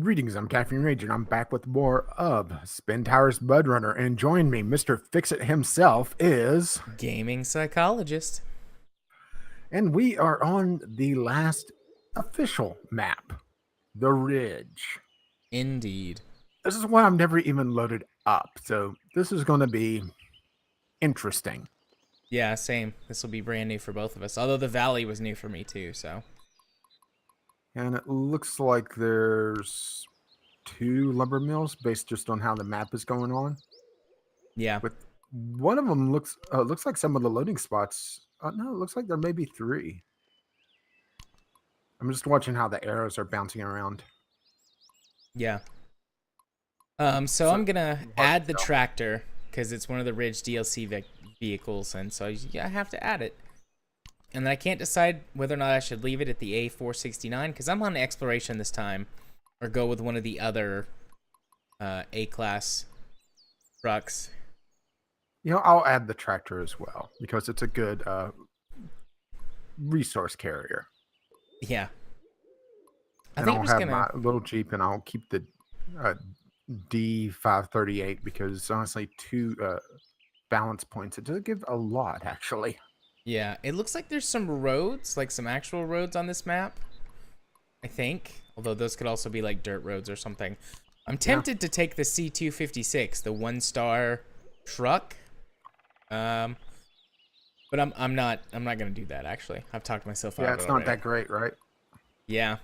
Greetings, I'm Caffeine Rage, and I'm back with more of Spin Towers Bud Runner. And join me, Mr. Fix-It himself is... Gaming psychologist. And we are on the last official map, the Ridge. Indeed. This is one I've never even loaded up, so this is going to be interesting. Yeah, same. This will be brand new for both of us. Although the valley was new for me too, so. And it looks like there's 2 lumber mills based just on how the map is going on. Yeah. With one of them looks like some of the loading spots. No, it looks like there may be 3. I'm just watching how the arrows are bouncing around. Yeah. So I'm gonna add the tractor because it's one of the Ridge DLC vehicles, and so I have to add it. And then I can't decide whether or not I should leave it at the A469 because I'm on exploration this time, or go with one of the other A-class trucks. You know, I'll add the tractor as well because it's a good resource carrier. Yeah. I think I'll have my little Jeep, and I'll keep the D538 because honestly, 2 balance points. It does give a lot, actually. Yeah, it looks like there's some roads, like some actual roads on this map, I think. Although those could also be like dirt roads or something. I'm tempted to take the C256, the 1-star truck. But I'm not gonna do that actually. I've talked myself out of it. Yeah, it's not that great, right? Yeah.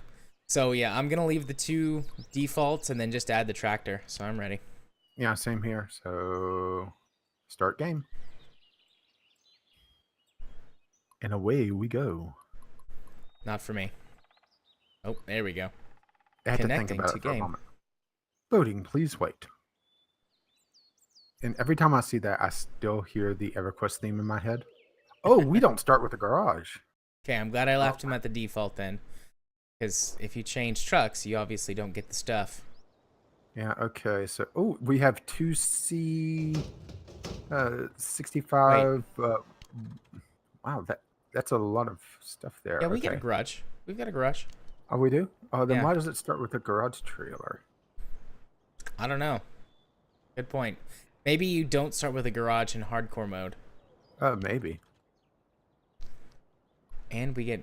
So yeah, I'm gonna leave the 2 defaults and then just add the tractor. So I'm ready. Yeah, same here. So start game. And away we go. Not for me. Oh, there we go. I had to think about it for a moment. Loading, please wait. And every time I see that, I still hear the EverQuest theme in my head. Oh, we don't start with a garage. Okay, I'm glad I left him at the default then. Because if you change trucks, you obviously don't get the stuff. Yeah, okay. So, oh, we have 2C 65. Wow, that's a lot of stuff there. Yeah, we get a garage. We've got a garage. Oh, we do? Oh, then why does it start with a garage trailer? I don't know. Good point. Maybe you don't start with a garage in hardcore mode. Maybe. And we get...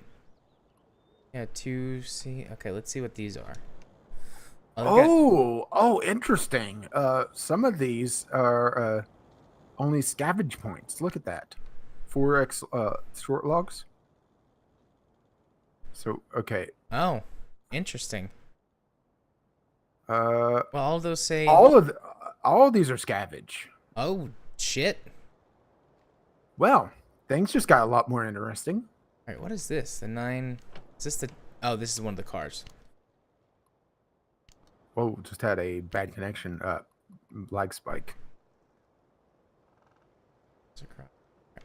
Yeah, 2C... Okay, let's see what these are. Oh, interesting. Some of these are only scavenge points. Look at that. 4x short logs. So, okay. Oh, interesting. Well, all of those say... All of these are scavenge. Oh, shit. Well, things just got a lot more interesting. All right, what is this? The 9... Is this the... Oh, this is one of the cars. Whoa, just had a bad connection. Lag spike.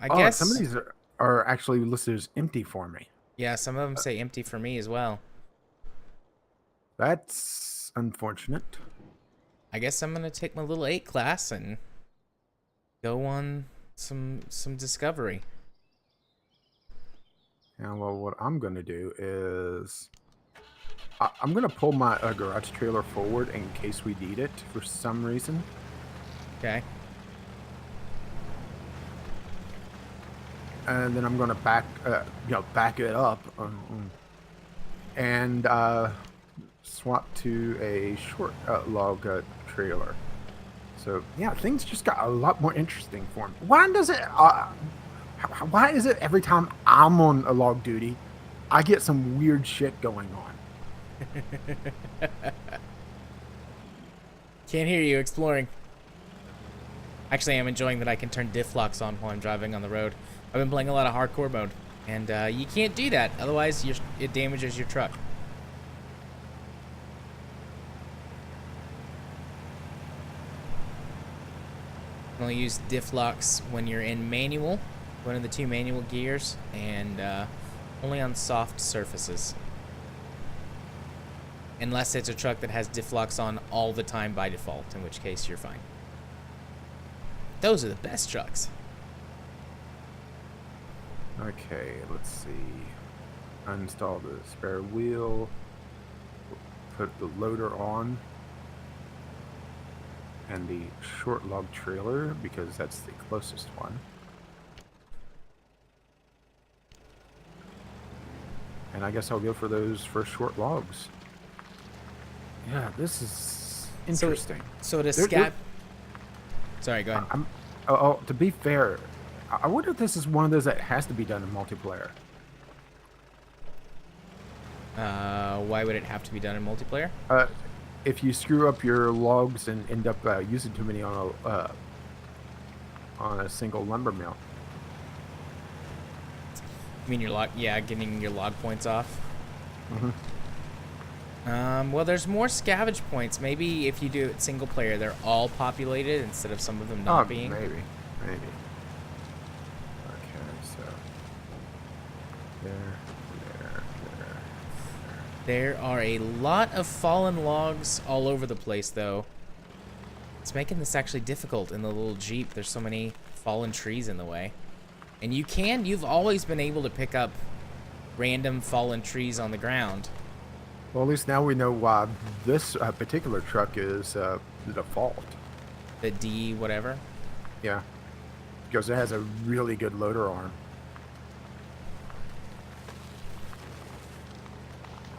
I guess some of these are actually listed as empty for me. Yeah, some of them say empty for me as well. That's unfortunate. I guess I'm gonna take my little 8 class and go on some discovery. Yeah, well, what I'm gonna do is I'm gonna pull my garage trailer forward in case we need it for some reason. Okay. And then I'm gonna back it up and swap to a short log trailer. So yeah, things just got a lot more interesting for me. Why does it? Why is it every time I'm on a log duty, I get some weird shit going on? Can't hear you exploring. Actually, I'm enjoying that I can turn diff locks on while I'm driving on the road. I've been playing a lot of hardcore mode, and you can't do that. Otherwise, it damages your truck. You only use diff locks when you're in manual, one of the 2 manual gears, and only on soft surfaces. Unless it's a truck that has Difflux on all the time by default, in which case you're fine. Those are the best trucks. Okay, let's see. Uninstall the spare wheel. Put the loader on. And the short log trailer, because that's the closest one. And I guess I'll go for those first short logs. Yeah, this is interesting. So to They're- Sorry, go ahead. To be fair, I wonder if this is one of those that has to be done in multiplayer. Why would it have to be done in multiplayer? If you screw up your logs and end up using too many on a single lumber mill. You mean your log? Yeah, getting your log points off. Mm-hmm. Well, there's more scavenge points. Maybe if you do it single player, they're all populated instead of some of them not being. Maybe. Okay, so there. There are a lot of fallen logs all over the place, though. It's making this actually difficult in the little Jeep. There's so many fallen trees in the way. And you've always been able to pick up random fallen trees on the ground. Well, at least now we know why this particular truck is the default. The D whatever. Yeah, because it has a really good loader arm.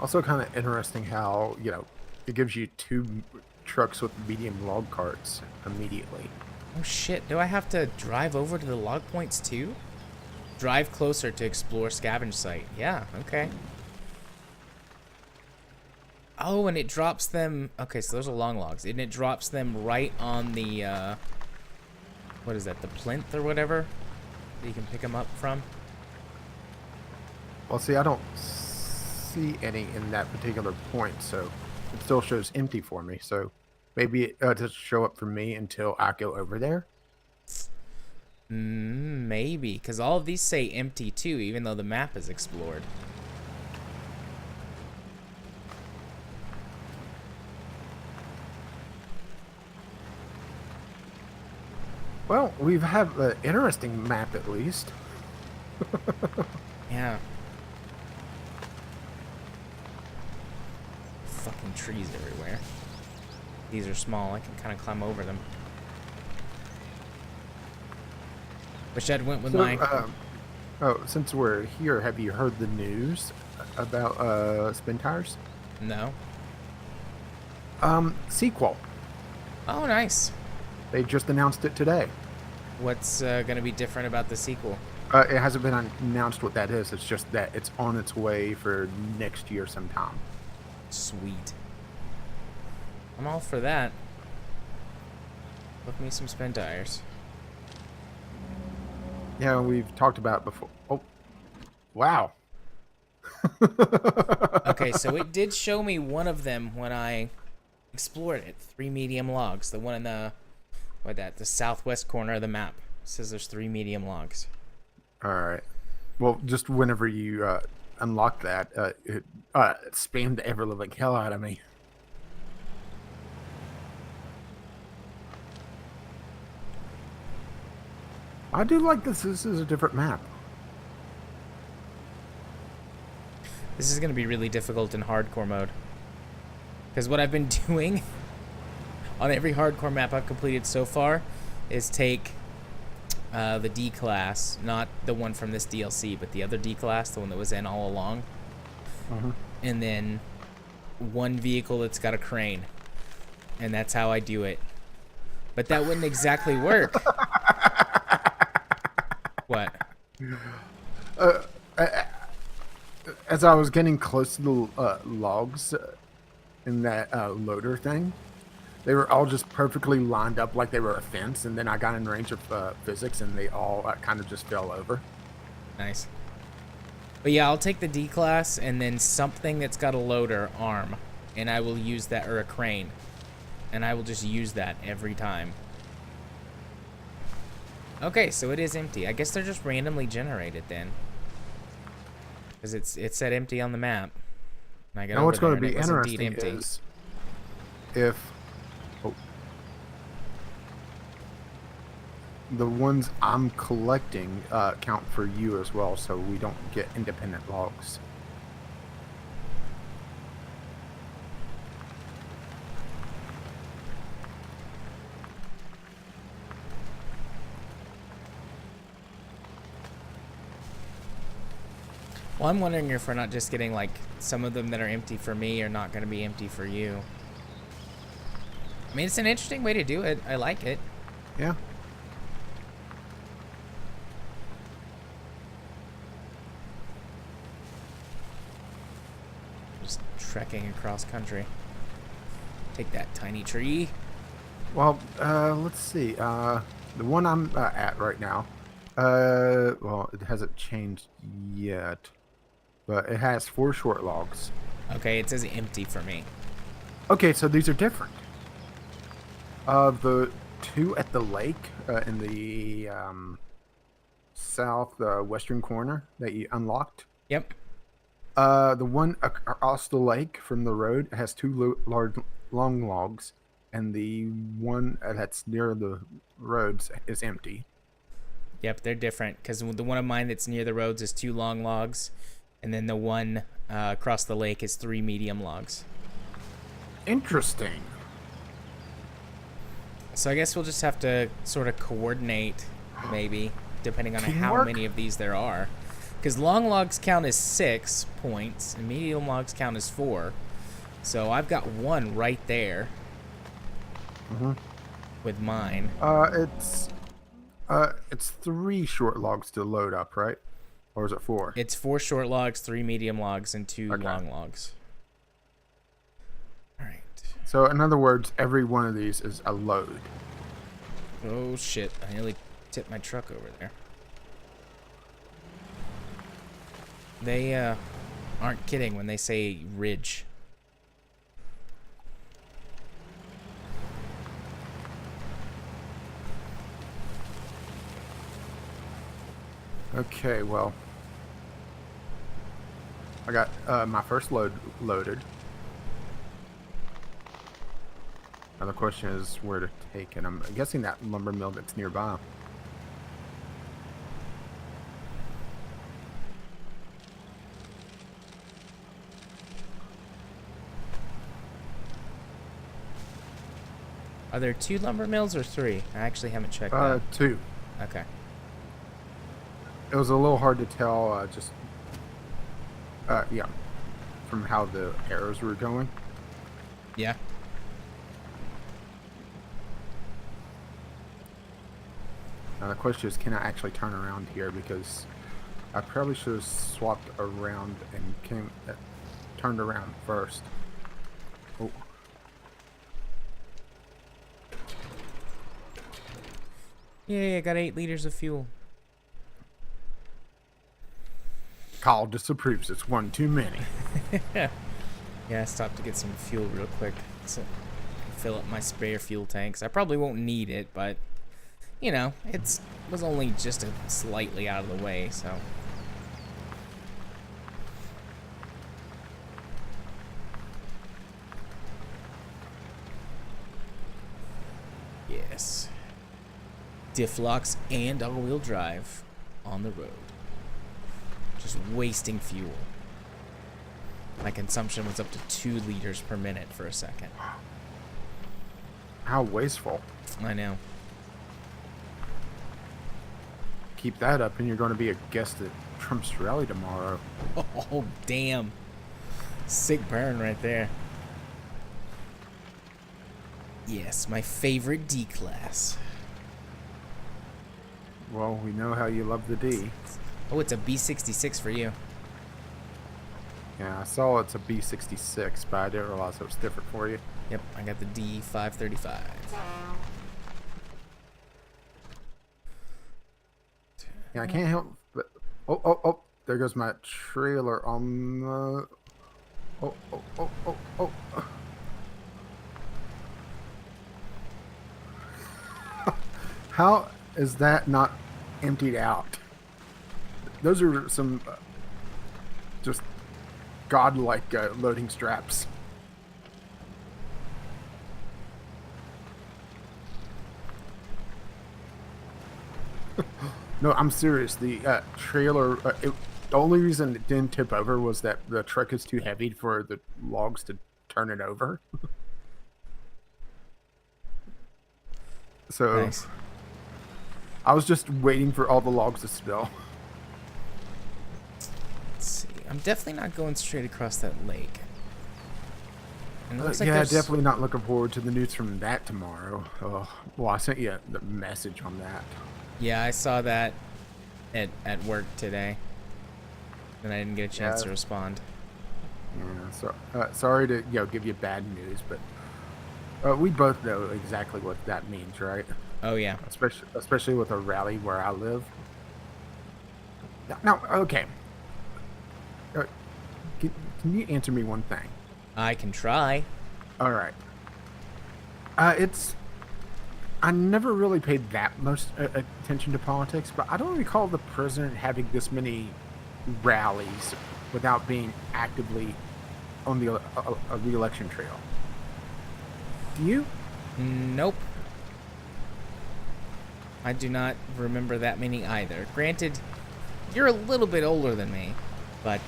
Also kind of interesting how, it gives you 2 trucks with medium log carts immediately. Oh shit, do I have to drive over to the log points too? Drive closer to explore scavenge site. Yeah, okay. Oh, and it drops them... Okay, so those are long logs. And it drops them right on the, what is that, the plinth or whatever? That you can pick them up from? Well, see, I don't see any in that particular point, so it still shows empty for me. So maybe it doesn't show up for me until I go over there. Maybe, because all of these say empty too, even though the map is explored. Well, we have an interesting map at least. Yeah. Fucking trees everywhere. These are small. I can kind of climb over them. Wish I'd went with my... Since we're here, have you heard the news about spin tires? No. Sequel. Oh, nice. They just announced it today. What's going to be different about the sequel? It hasn't been announced what that is. It's just that it's on its way for next year sometime. Sweet. I'm all for that. Book me some spin tires. Yeah, we've talked about it before. Oh, wow. Okay, so it did show me one of them when I explored it. 3 medium logs. The one in the southwest corner of the map. It says there's 3 medium logs. All right. Well, just whenever you unlock that, it spammed the ever-living hell out of me. I do like this. This is a different map. This is going to be really difficult in hardcore mode. Because what I've been doing on every hardcore map I've completed so far is take the D class, not the one from this DLC, but the other D class, the one that was in all along. And then one vehicle that's got a crane. And that's how I do it. But that wouldn't exactly work. What? As I was getting close to the logs in that loader thing, they were all just perfectly lined up like they were a fence, and then I got in range of physics, and they all kind of just fell over. Nice. But yeah, I'll take the D class and then something that's got a loader arm, and I will use that, or a crane, and I will just use that every time. Okay, so it is empty. I guess they're just randomly generated then. Because it said empty on the map. When I get Now over what's there, going to and be it was indeed interesting empty. is if the ones I'm collecting count for you as well, so we don't get independent logs. Well, I'm wondering if we're not just getting like some of them that are empty for me are not going to be empty for you. I mean, it's an interesting way to do it. I like it. Yeah. Just trekking across country. Take that tiny tree. Well, let's see. The one I'm at right now, well, it hasn't changed yet, but it has 4 short logs. Okay, it says empty for me. Okay, so these are different. The 2 at the lake in the south western corner that you unlocked. Yep. The one across the lake from the road has 2 large long logs, and the one that's near the roads is empty. Yep, they're different because the one of mine that's near the roads is 2 long logs, and then the one across the lake is 3 medium logs. Interesting. So I guess we'll just have to sort of coordinate, maybe, depending on how Teamwork? many of these there are. Because long logs count as 6 points, and medium logs count as 4. So I've got 1 right there with mine. It's 3 short logs to load up, right? Or is it 4? It's 4 short logs, 3 medium logs, and 2 Okay. long logs. All right. So in other words, every one of these is a load. Oh shit! I nearly tipped my truck over there. They aren't kidding when they say ridge. Okay, well, I got my first load loaded. Now the question is where to take it. I'm guessing that lumber mill that's nearby. Are there 2 lumber mills or 3? I actually haven't checked that. 2. Okay. It was a little hard to tell, yeah, from how the arrows were going. Yeah. Now the question is, can I actually turn around here? Because I probably should have swapped around and turned around first. Oh. Yay! I got 8 liters of fuel. Kyle disapproves. It's one too many. Yeah, I stopped to get some fuel real quick. So fill up my spare fuel tanks. I probably won't need it, but you know, it was only just slightly out of the way, so. Yes. Diff locks and all-wheel drive on the road. Just wasting fuel. My consumption was up to 2 liters per minute for a second. How wasteful. I know. Keep that up and you're going to be a guest at Trump's rally tomorrow. Oh, damn. Sick burn right there. Yes, my favorite D-Class. Well, we know how you love the D. Oh, it's a B66 for you. Yeah, I saw it's a B66, but I didn't realize it was different for you. Yep, I got the D535. Yeah, I can't help but... Oh, there goes my trailer on the... Oh. How is that not emptied out? Those are some just godlike loading straps. No, I'm serious. The trailer, the only reason it didn't tip over was that the truck is too heavy for the logs to turn it over. So Nice. I was just waiting for all the logs to spill. Let's see. I'm definitely not going straight across that lake. And it looks like Yeah, there's... definitely not looking forward to the news from that tomorrow. Well, I sent you the message on that. Yeah, I saw that at work today. And I didn't get a chance to respond. Yeah, so sorry to give you bad news, but we both know exactly what that means, right? Oh, yeah. Especially with a rally where I live. Now, okay. Can you answer me one thing? I can try. All right. I never really paid that much attention to politics, but I don't recall the president having this many rallies without being actively on the re-election trail. Do you? Nope. I do not remember that many either. Granted, you're a little bit older than me, but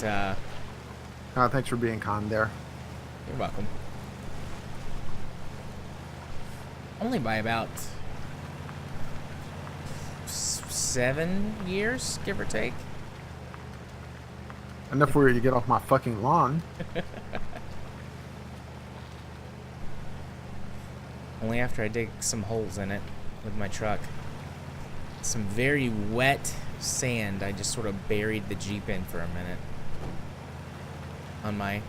Thanks for being kind there. you're welcome. Only by about 7 years, give or take. Enough for you to get off my fucking lawn. Only after I dig some holes in it with my truck. Some very wet sand. I just sort of buried the Jeep in for a minute on my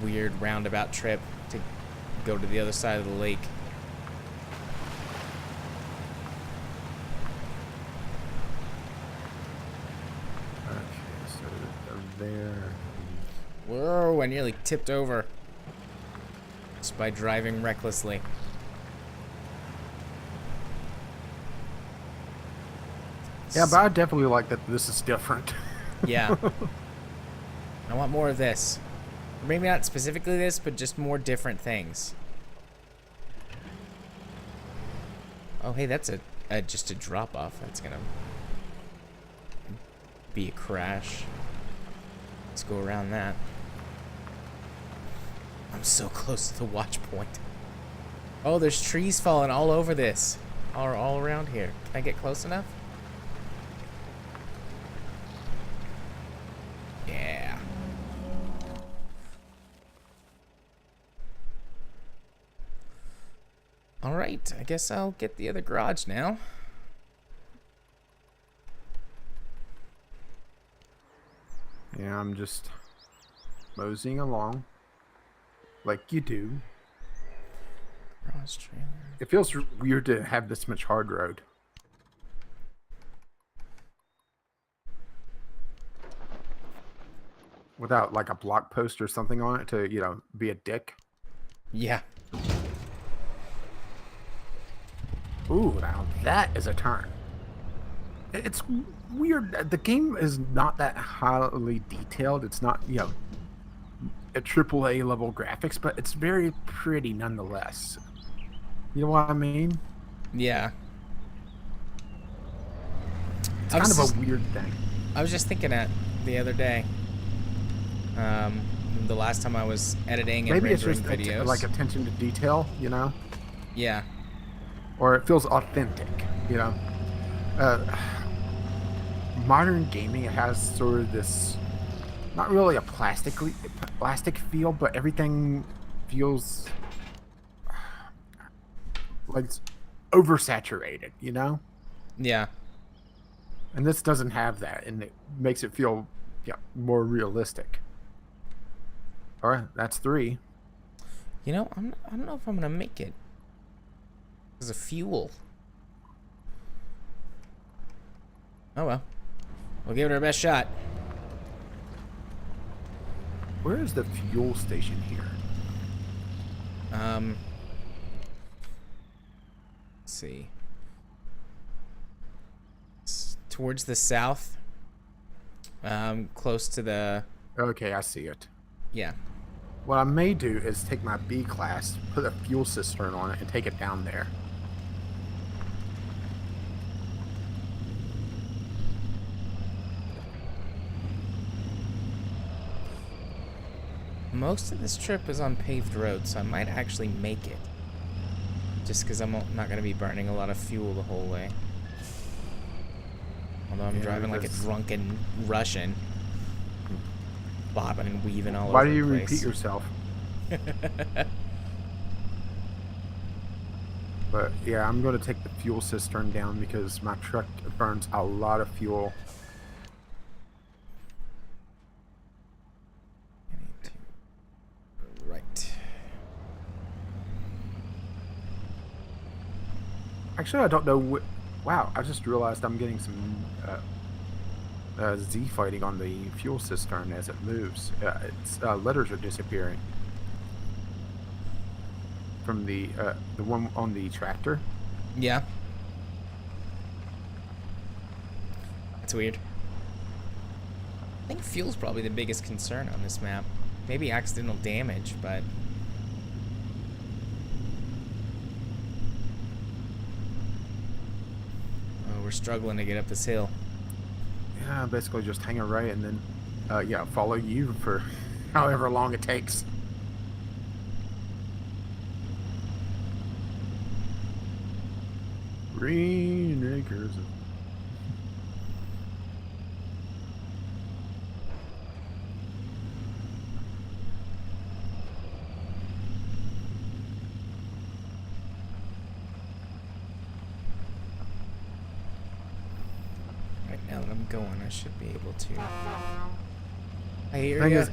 weird roundabout trip to go to the other side of the lake. Okay, so there. Whoa, I nearly tipped over just by driving recklessly. Yeah, but I definitely like that this is different. Yeah. I want more of this. Or maybe not specifically this, but just more different things. Oh, hey, that's just a drop off. That's gonna be a crash. Let's go around that. I'm so close to the watch point. Oh, there's trees falling all over this. All around here. Can I get close enough? Yeah. All right, I guess I'll get the other garage now. Yeah, I'm just moseying along like you do. Garage trailer. It feels weird to have this much hard road. Without like a block post or something on it to, be a dick. Yeah. Ooh, now that is a turn. It's weird. The game is not that highly detailed. It's not, a AAA level graphics, but it's very pretty nonetheless. You know what I mean? Yeah. It's kind of a weird thing. I was just thinking that the other day. The last time I was editing and Maybe it's rendering just videos. like attention to detail, Yeah. or it feels authentic, Modern gaming has sort of this, not really a plastic feel, but everything feels like it's oversaturated, Yeah. And this doesn't have that, and it makes it feel more realistic. All right, that's 3. I don't know if I'm gonna make it. There's a fuel. Oh well. We'll give it our best shot. Where is the fuel station here? Let's see. Towards the south. Close to the... Okay, I see it. Yeah. What I may do is take my B class, put a fuel cistern on it, and take it down there. Most of this trip is on paved roads, so I might actually make it. Just because I'm not going to be burning a lot of fuel the whole way. Although I'm driving like a drunken Russian. Bobbing and weaving all over the place. Why do you repeat yourself? But yeah, I'm going to take the fuel cistern down because my truck burns a lot of fuel. Right. Actually, I don't know what... Wow, I just realized I'm getting some Z fighting on the fuel cistern as it moves. Its letters are disappearing. From the one on the tractor. Yeah. That's weird. I think fuel's probably the biggest concern on this map. Maybe accidental damage, but... Oh, we're struggling to get up this hill. Yeah, basically just hang a right and then, yeah, follow you for however long it takes. Green acres. Right now that I'm going, I should be able to. I hear Thing ya. is,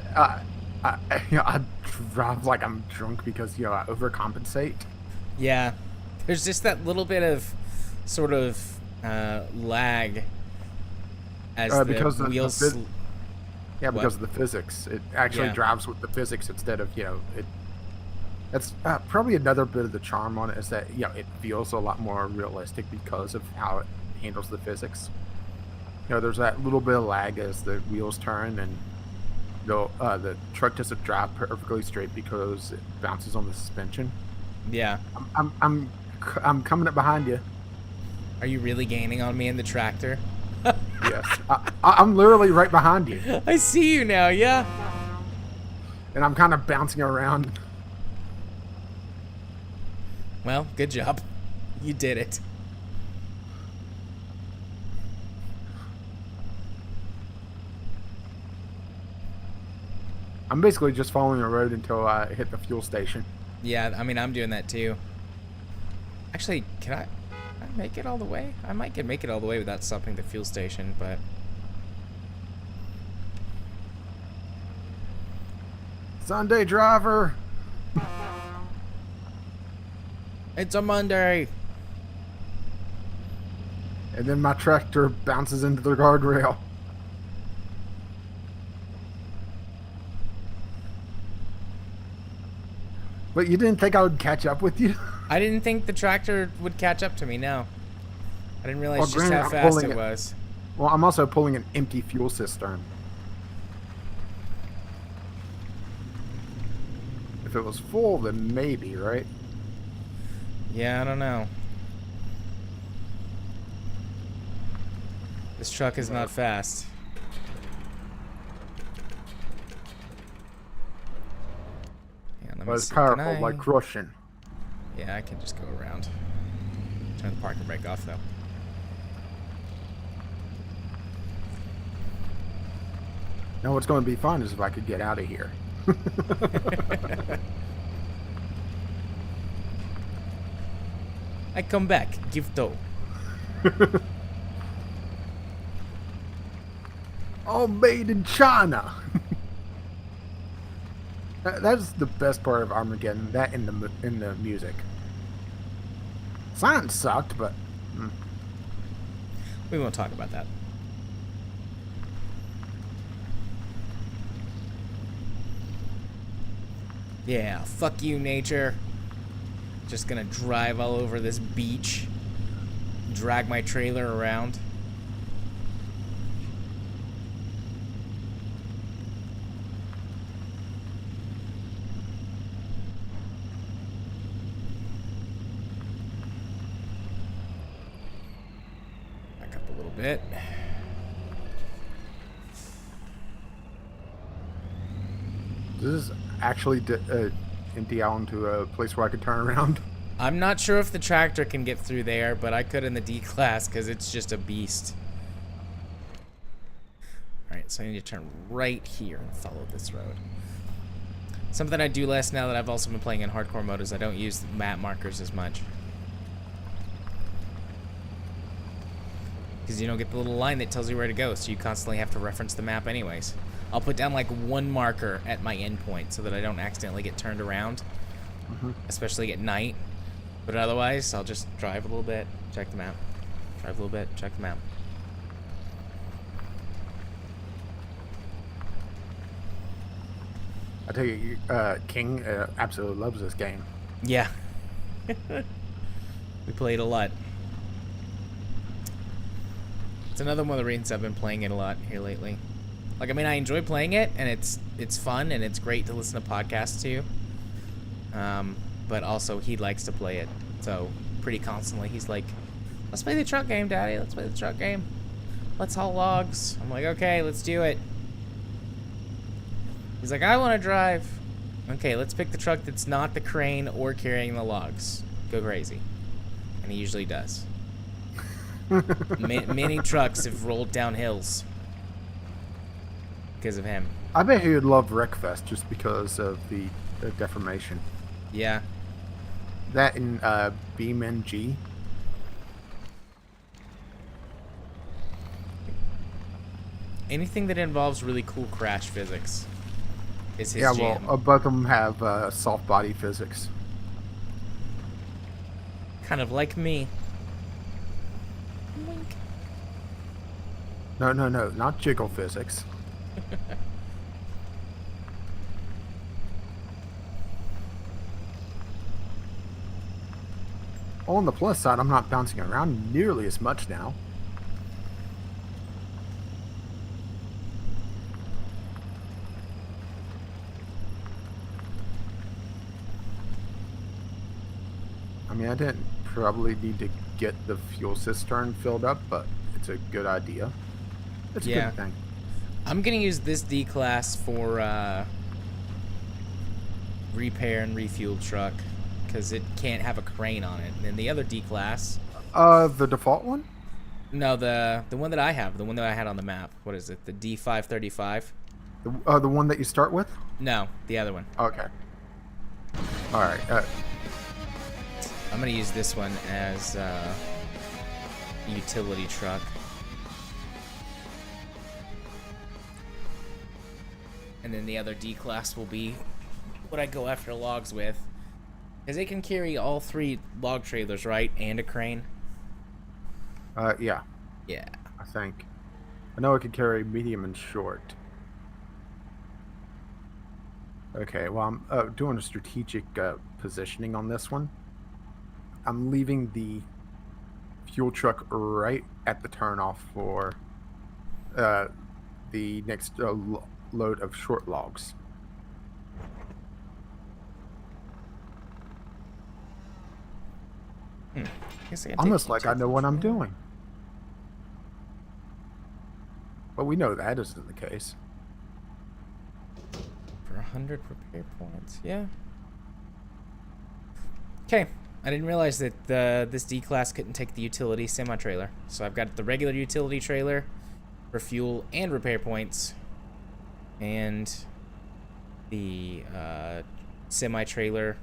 I drive like I'm drunk because, you know, I overcompensate. Yeah. There's just that little bit of sort of lag as Because the wheels... Yeah, because What? of the physics. It actually Yeah. drives with the physics instead of, you know, it. That's probably another bit of the charm on it is that, you know, it feels a lot more realistic because of how it handles the physics. You know, there's that little bit of lag as the wheels turn, and the truck doesn't drive perfectly straight because it bounces on the suspension. Yeah. I'm coming up behind you. Are you really gaining on me in the tractor? Yes, I'm literally right behind you, I see you now, yeah. and I'm kind of bouncing around. Well, good job. You did it. I'm basically just following the road until I hit the fuel station. Yeah, I mean, I'm doing that too. Actually, can I make it all the way? I might can make it all the way without stopping at the fuel station, but... Sunday driver. It's a Monday! And then my tractor bounces into the guardrail. But you didn't think I would catch up with you? I didn't think the tractor would catch up to me, no. I didn't realize Well, just granted, how I'm fast pulling it it. was. Well, I'm also pulling an empty fuel cistern. If it was full, then maybe, right? Yeah, I don't know. This truck is not fast. Yeah, let me But it's see. powerful, Can I... like crushing. Yeah, I can just go around. Turn the parking brake off, though. Now what's going to be fun is if I could get out of here. I come back, give tow. All made in China. That's the best part of Armageddon. That in the music. Science sucked, but We won't talk about that. Yeah, fuck you, nature. Just gonna drive all over this beach. Drag my trailer around. little bit. Does this actually empty out into a place where I could turn around? I'm not sure if the tractor can get through there, but I could in the D class because it's just a beast. Alright, so I need to turn right here and follow this road. Something I do less now that I've also been playing in hardcore mode is I don't use map markers as much. Because you don't get the little line that tells you where to go, so you constantly have to reference the map anyways. I'll put down like one marker at my endpoint so that I don't accidentally get turned around, especially at night. But otherwise, I'll just drive a little bit, check the map. Drive a little bit, check the map. I tell you, King absolutely loves this game. Yeah. We played a lot. It's another one of the reasons I've been playing it a lot here lately. Like, I mean, I enjoy playing it, and it's fun, and it's great to listen to podcasts to. But also, he likes to play it. So, pretty constantly, he's like, let's play the truck game, Daddy. Let's play the truck game. Let's haul logs. I'm like, okay, let's do it. He's like, I want to drive. Okay, let's pick the truck that's not the crane or carrying the logs. Go crazy. And he usually does. Many trucks have rolled down hills because of him. I bet he would love Wreckfest just because of the deformation. Yeah. That and BeamNG. Anything that involves really cool crash physics is his Yeah, jam. well, both of them have soft body physics. Kind of like me. Wink. No, not jiggle physics. On the plus side, I'm not bouncing around nearly as much now. I mean, I didn't probably need to get the fuel cistern filled up, but it's a good idea. It's a good thing. I'm gonna use this D class for repair and refuel truck because it can't have a crane on it. And the other D class, The default one? no, the one that I have, the one that I had on the map. What is it? The D535? The one that you start with? No, the other one. Okay. All right. I'm gonna use this one as a utility truck. And then the other D class will be what I go after logs with. Because it can carry all 3 log trailers, right? And a crane? Yeah, Yeah. I think. I know it could carry medium and short. Okay, well, I'm doing a strategic positioning on this one. I'm leaving the fuel truck right at the turnoff for the next load of short logs. Almost like I know what I'm doing. But we know that isn't the case. For 100 repair points, yeah. Okay, I didn't realize that this D class couldn't take the utility semi-trailer. So I've got the regular utility trailer for fuel and repair points. And the semi-trailer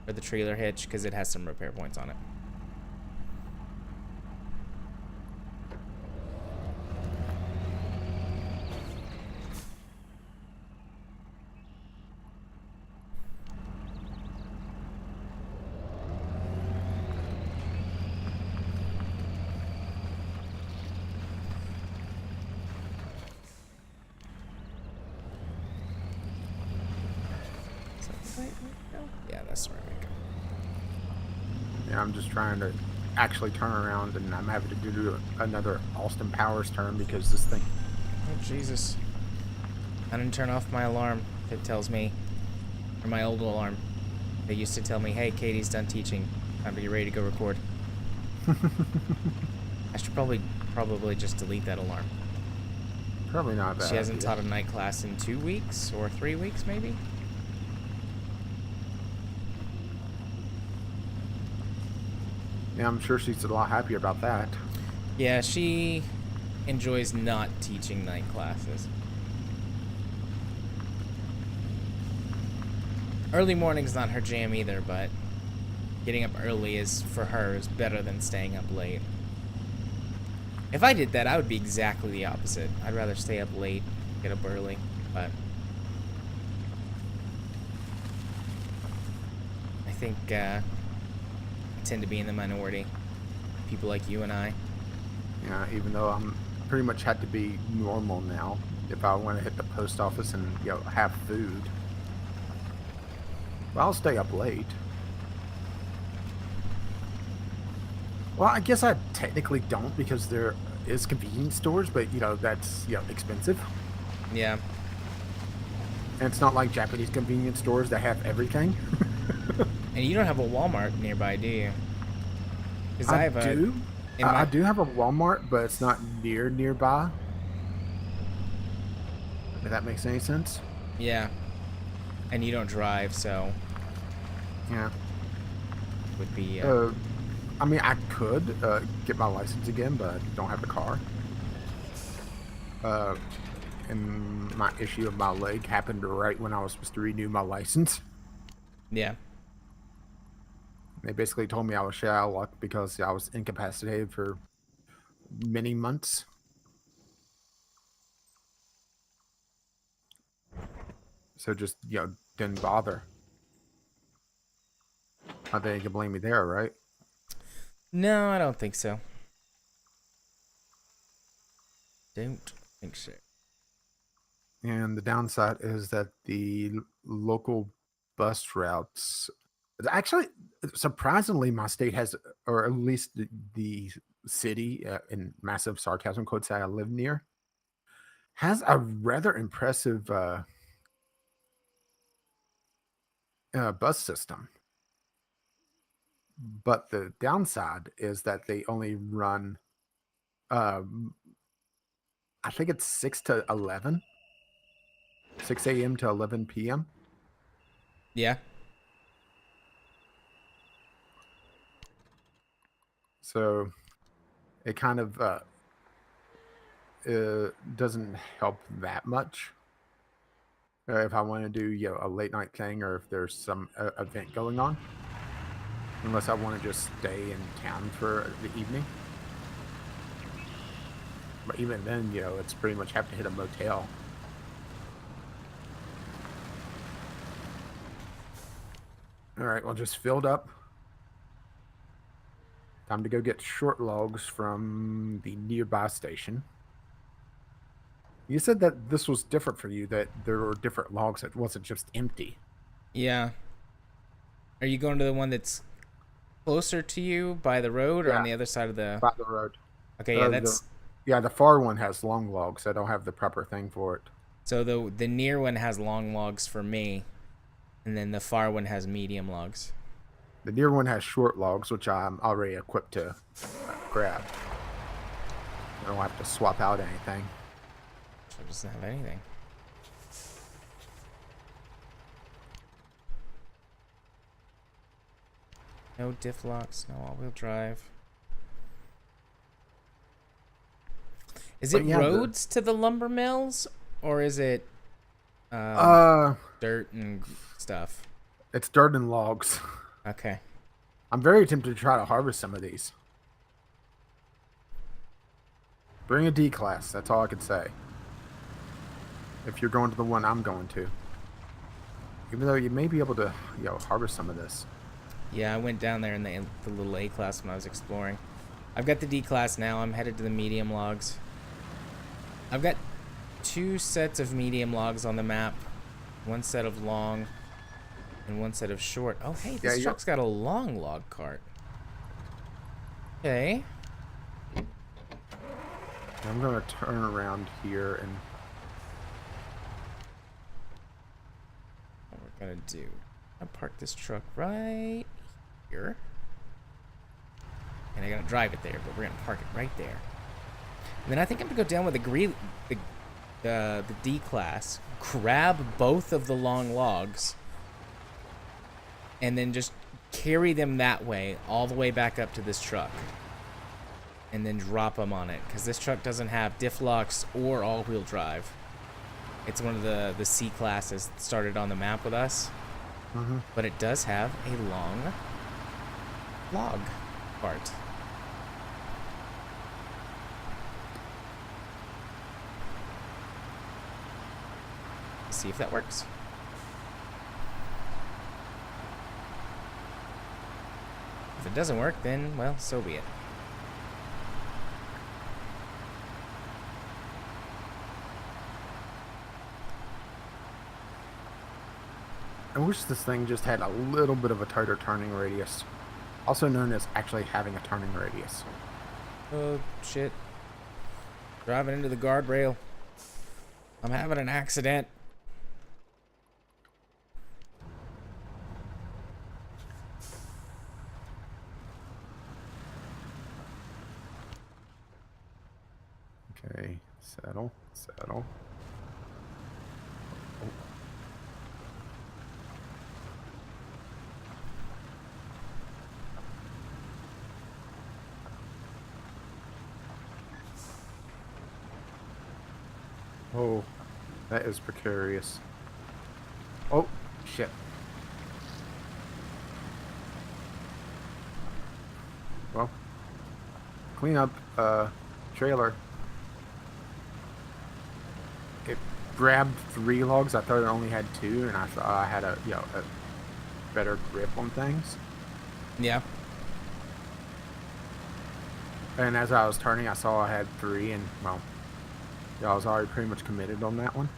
or the trailer hitch because it has some repair points on it. Yeah, that's where we go. Yeah, I'm just trying to actually turn around, and I'm having to do another Austin Powers turn because this thing... Oh, Jesus. I didn't turn off my alarm that tells me, or my old alarm. They used to tell me, hey, Katie's done teaching. Time to get ready to go record. I should probably just delete that alarm. Probably not bad. She hasn't taught a night class in 2 weeks or 3 weeks, maybe. Yeah, I'm sure she's a lot happier about that. Yeah, she enjoys not teaching night classes. Early morning's not her jam either, but getting up early is for her is better than staying up late. If I did that, I would be exactly the opposite. I'd rather stay up late, get up early, but I think I tend to be in the minority. People like you and I. Yeah, even though I'm pretty much had to be normal now if I want to hit the post office and have food. Well, I'll stay up late. Well, I guess I technically don't because there is convenience stores, but that's expensive. Yeah. And it's not like Japanese convenience stores that have everything. And you don't have a Walmart nearby, do you? Because I have do. I do have a Walmart, but it's not nearby. If that makes any sense. Yeah. And you don't drive, so Yeah. would be. I mean, I could get my license again, but I don't have the car. And my issue of my leg happened right when I was supposed to renew my license. Yeah. They basically told me I was shit out of luck because I was incapacitated for many months. So just, didn't bother. I think you can blame me there, right? No, I don't think so. Don't think so. And the downside is that the local bus routes, actually, surprisingly, my state has, or at least the city, in massive sarcasm quotes that I live near, has a rather impressive bus system. But the downside is that they only run, um, I think it's 6 to 11, 6 a.m. to 11 p.m. Yeah. So it kind of doesn't help that much if I want to do a late night thing or if there's some event going on. Unless I want to just stay in town for the evening. But even then, it's pretty much have to hit a motel. All right, well, just filled up. Time to go get short logs from the nearby station. You said that this was different for you, that there were different logs. It wasn't just empty. Yeah. Are you going to the one that's closer to you by the road or on the other side of the... By the road. Okay, yeah, that's... the far one has long logs. I don't have the proper thing for it. So the near one has long logs for me, and then the far one has medium logs. The near one has short logs, which I'm already equipped to grab. I don't have to swap out anything. So it doesn't have anything. No diff locks, no all-wheel drive. Is it roads to the lumber mills, or is it dirt and stuff? It's dirt and logs. Okay. I'm very tempted to try to harvest some of these. Bring a D class. That's all I can say. If you're going to the one I'm going to. Even though you may be able to, harvest some of this. Yeah, I went down there in the little A class when I was exploring. I've got the D class now. I'm headed to the medium logs. I've got 2 sets of medium logs on the map. 1 set of long and 1 set of short. Oh, hey, this truck's got a long log cart. Okay. I'm going to turn around here and... What we're going to do... I'll park this truck right here. And I gotta drive it there, but we're gonna park it right there. And then I think I'm gonna go down with the D class, grab both of the long logs, and then just carry them that way all the way back up to this truck. And then drop them on it, because this truck doesn't have diff locks or all-wheel drive. It's one of the C classes that started on the map with us. But it does have a long log part. Let's see if that works. If it doesn't work, then, well, so be it. I wish this thing just had a little bit of a tighter turning radius. Also known as actually having a turning radius. Oh, shit. Driving into the guardrail. I'm having an accident. Okay, settle, settle. Oh, that is precarious. Oh, shit. Well, clean up, trailer. It grabbed 3 logs. I thought it only had 2, and I thought I had a better grip on things. Yeah. And as I was turning, I saw I had 3, and well, I was already pretty much committed on that one.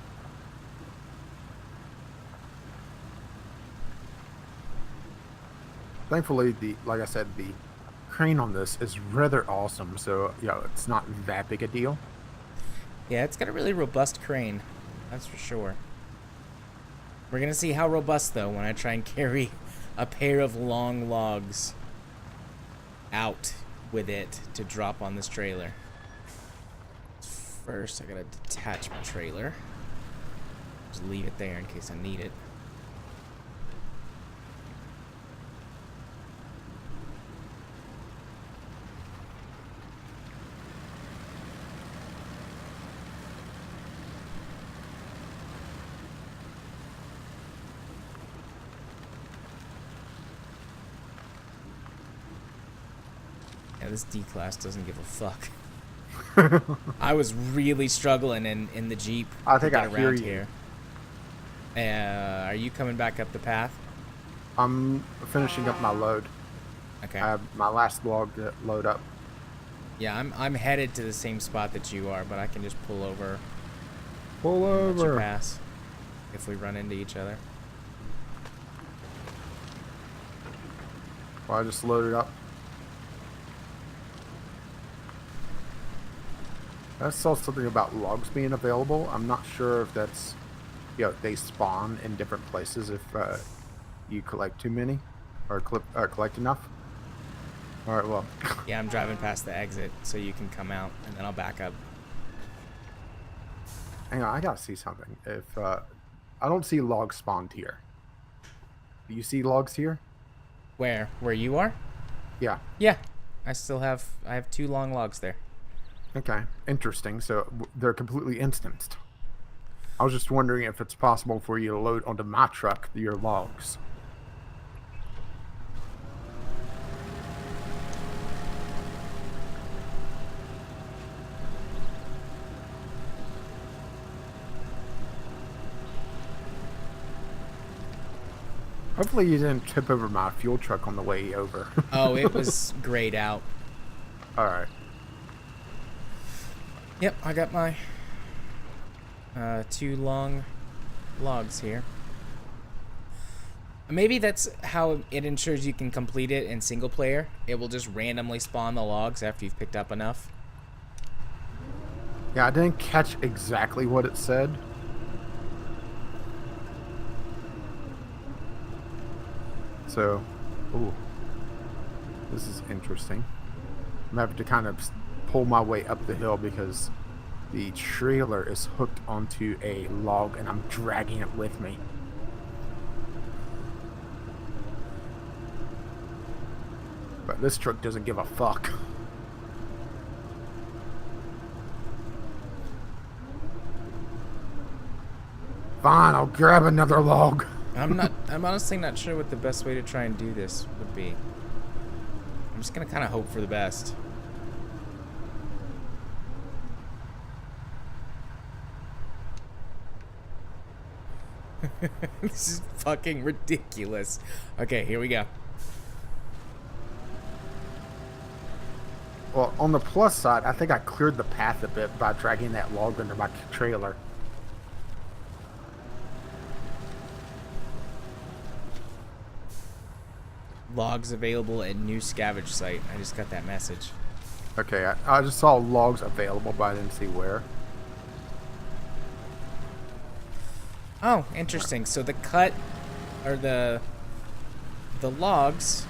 Thankfully, like I said, the crane on this is rather awesome, so it's not that big a deal. Yeah, it's got a really robust crane. That's for sure. We're gonna see how robust, though, when I try and carry a pair of long logs out with it to drop on this trailer. First, I gotta detach my trailer. Just leave it there in case I need it. Yeah, this D-Class doesn't give a fuck. I was really struggling in the Jeep I think to I get hear around you. here. Are you coming back up the path? I'm finishing up my load. Okay. I have my last log to load up. Yeah, I'm headed to the same spot that you are, but I can just pull over. Pull Let you over. pass if we run into each other. Well, I just loaded up. I saw something about logs being available. I'm not sure if that's, they spawn in different places if you collect too many or collect enough. All right, well. Yeah, I'm driving past the exit, so you can come out, and then I'll back up. Hang on, I gotta see something. If I don't see logs spawned here. Do you see logs here? Where? Where you are? Yeah. Yeah. I have 2 long logs there. Okay, interesting. So they're completely instanced. I was just wondering if it's possible for you to load onto my truck your logs. Hopefully you didn't trip over my fuel truck on the way over. Oh, it was grayed out. All right. Yep, I got my 2 long logs here. Maybe that's how it ensures you can complete it in single player. It will just randomly spawn the logs after you've picked up enough. Yeah, I didn't catch exactly what it said. So, ooh, this is interesting. I'm having to kind of pull my way up the hill because the trailer is hooked onto a log and I'm dragging it with me. But this truck doesn't give a fuck. Fine, I'll grab another log. I'm honestly not sure what the best way to try and do this would be. I'm just gonna kind of hope for the best. This is fucking ridiculous. Okay, here we go. Well, on the plus side, I think I cleared the path a bit by dragging that log under my trailer. Logs available at new scavenge site. I just got that message. Okay, I just saw logs available, but I didn't see where. Oh, interesting. So the cut, or the logs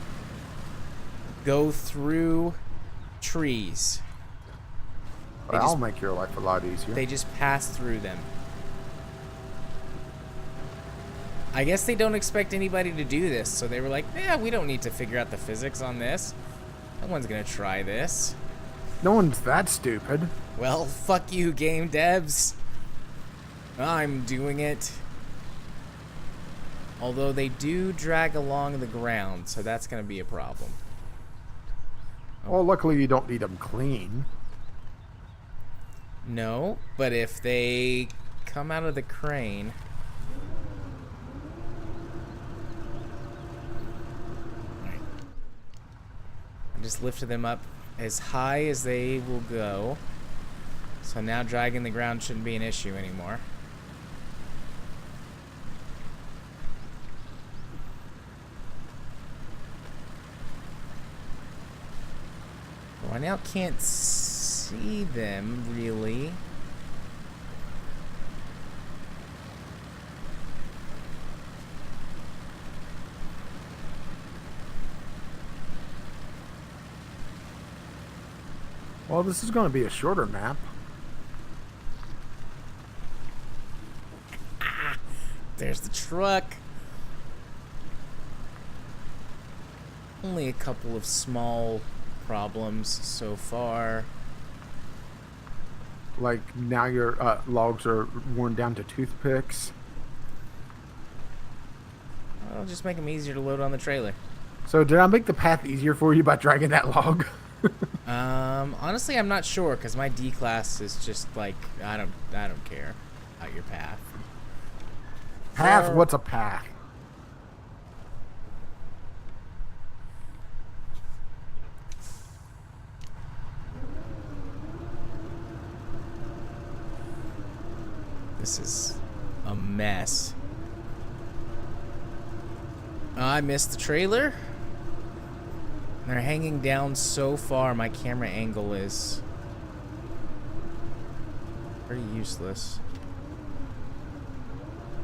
go through trees. Well, I'll make your life a lot easier. They just pass through them. I guess they don't expect anybody to do this, so they were like, yeah, we don't need to figure out the physics on this. No one's gonna try this. No one's that stupid. Well, fuck you, game devs. I'm doing it. Although they do drag along the ground, so that's gonna be a problem. Well, luckily you don't need them clean. No, but if they come out of the crane... I just lifted them up as high as they will go. So now dragging the ground shouldn't be an issue anymore. Well, I now can't see them really. Well, this is going to be a shorter map. There's the truck. Only a couple of small problems so far. Like, now your logs are worn down to toothpicks. I'll just make them easier to load on the trailer. So did I make the path easier for you by dragging that log? Honestly, I'm not sure because my D class is just like I don't care about your path. Path? What's a path? This is a mess. I missed the trailer. They're hanging down so far, my camera angle is pretty useless.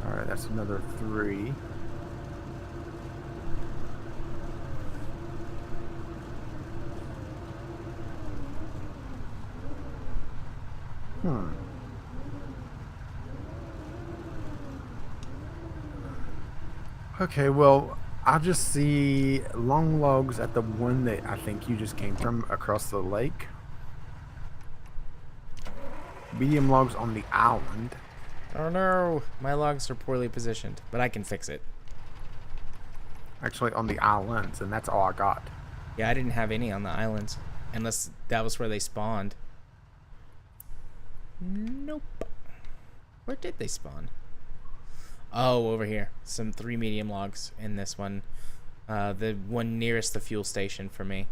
Alright, that's another 3. Okay, well, I just see long logs at the one that I think you just came from across the lake. Medium logs on the island. Oh no, my logs are poorly positioned, but I can fix it. Actually, on the islands, and that's all I got. Yeah, I didn't have any on the islands, unless that was where they spawned. Nope. Where did they spawn? Oh, over here. Some 3 medium logs in this one. The one nearest the fuel station for me.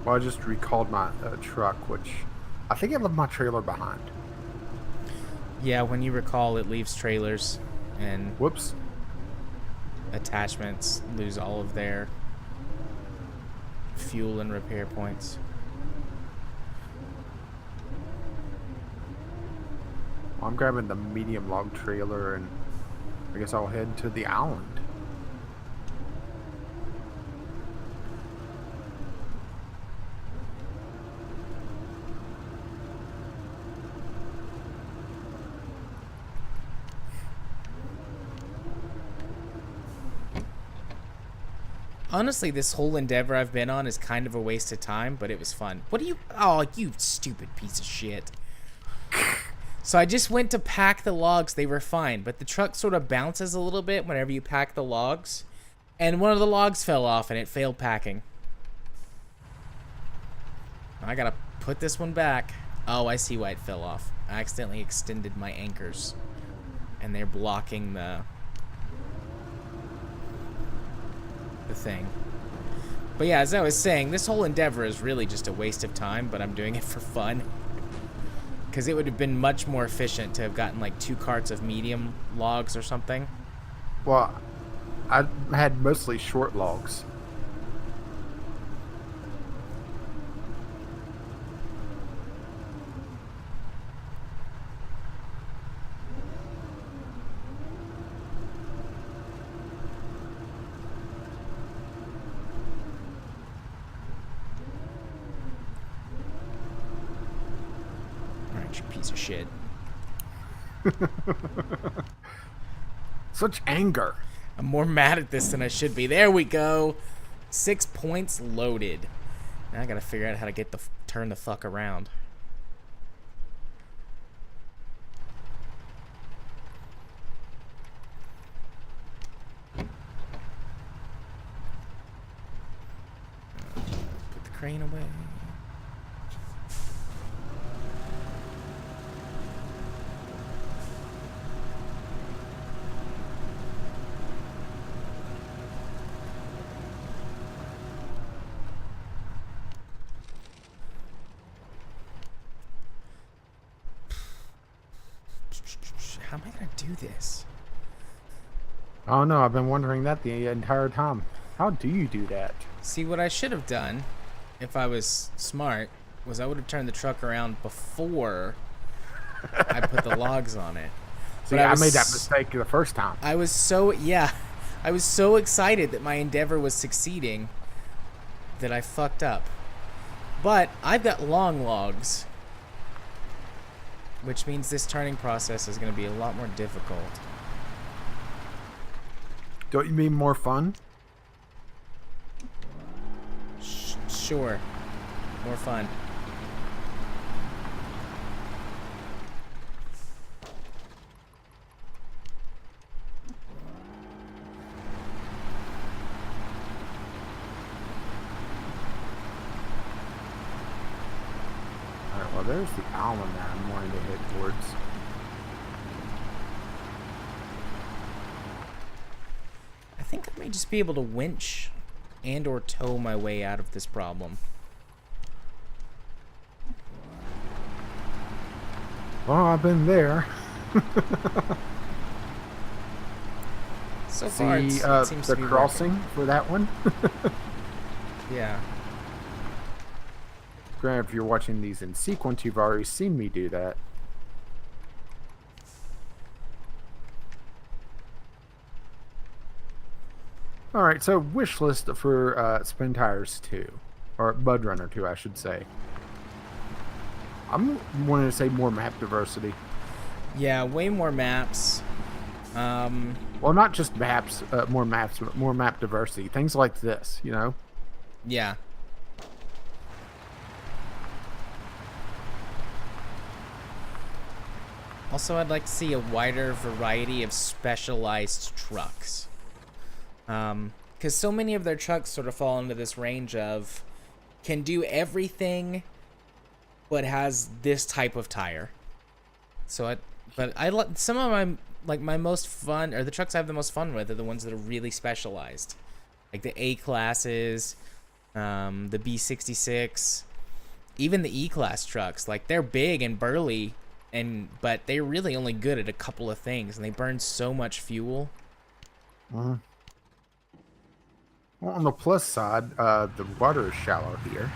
Well, I just recalled my truck, which I think I left my trailer behind. Yeah, when you recall, it leaves trailers and Whoops. attachments lose all of their fuel and repair points. Well, I'm grabbing the medium log trailer, and I guess I'll head to the island. Honestly, this whole endeavor I've been on is kind of a waste of time, but it was fun. What do you... Oh, you stupid piece of shit. So I just went to pack the logs. They were fine, but the truck sort of bounces a little bit whenever you pack the logs. And one of the logs fell off and it failed packing. I gotta put this one back. Oh, I see why it fell off. I accidentally extended my anchors. And they're blocking the thing. But yeah, as I was saying, this whole endeavor is really just a waste of time, but I'm doing it for fun. Because it would have been much more efficient to have gotten like 2 carts of medium logs or something. Well, I had mostly short logs. You piece of shit. Such anger. I'm more mad at this than I should be. There we go. 6 points loaded. Now I gotta figure out how to get the turn the fuck around. Put the crane away. How am I gonna do this? Oh no, I've been wondering that the entire time. How do you do that? See, what I should have done, if I was smart, was I would have turned the truck around before I put the logs on it. See, But I made that mistake the first time. I was so excited that my endeavor was succeeding that I fucked up. But I've got long logs, which means this turning process is going to be a lot more difficult. Don't you mean more fun? Sure. More fun. Alright, well there's the island that I'm wanting to head towards. I think I may just be able to winch and or tow my way out of this problem. Well, I've been there. So far, See it seems the to be crossing working. for that one? Yeah. Granted, if you're watching these in sequence, you've already seen me do that. Alright, so wish list for Spin Tires 2. Or Mud Runner 2, I should say. I'm wanting to say more map diversity. Yeah, way more maps. Well, not just maps, more maps, but more map diversity. Things like this, you know? Yeah. Also, I'd like to see a wider variety of specialized trucks. Because so many of their trucks sort of fall into this range of can do everything, but has this type of tire. So, some of my most fun, or the trucks I have the most fun with, are the ones that are really specialized, like the A classes, the B66, even the E class trucks. Like they're big and burly, but they're really only good at a couple of things, and they burn so much fuel. Mm-hmm. Well, on the plus side, the water is shallow here.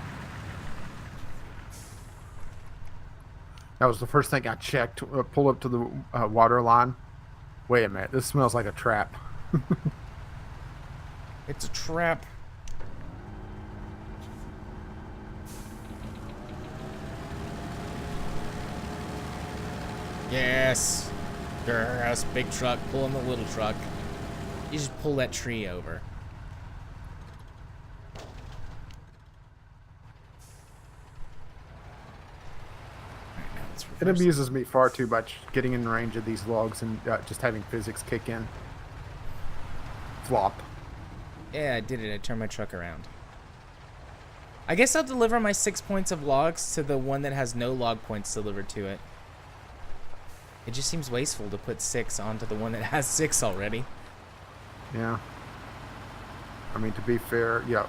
That was the first thing I checked. Pulled up to the water line. Wait a minute, this smells like a trap. It's a trap. Yes. Yes, big truck pulling the little truck. You just pull that tree over. Let's It reverse amuses me far too much getting in range of these logs and just having physics kick in. Flop. Yeah, I did it. I turned my truck around. I guess I'll deliver my 6 points of logs to the one that has no log points delivered to it. It just seems wasteful to put 6 onto the one that has 6 already. Yeah. I mean, to be fair, yeah.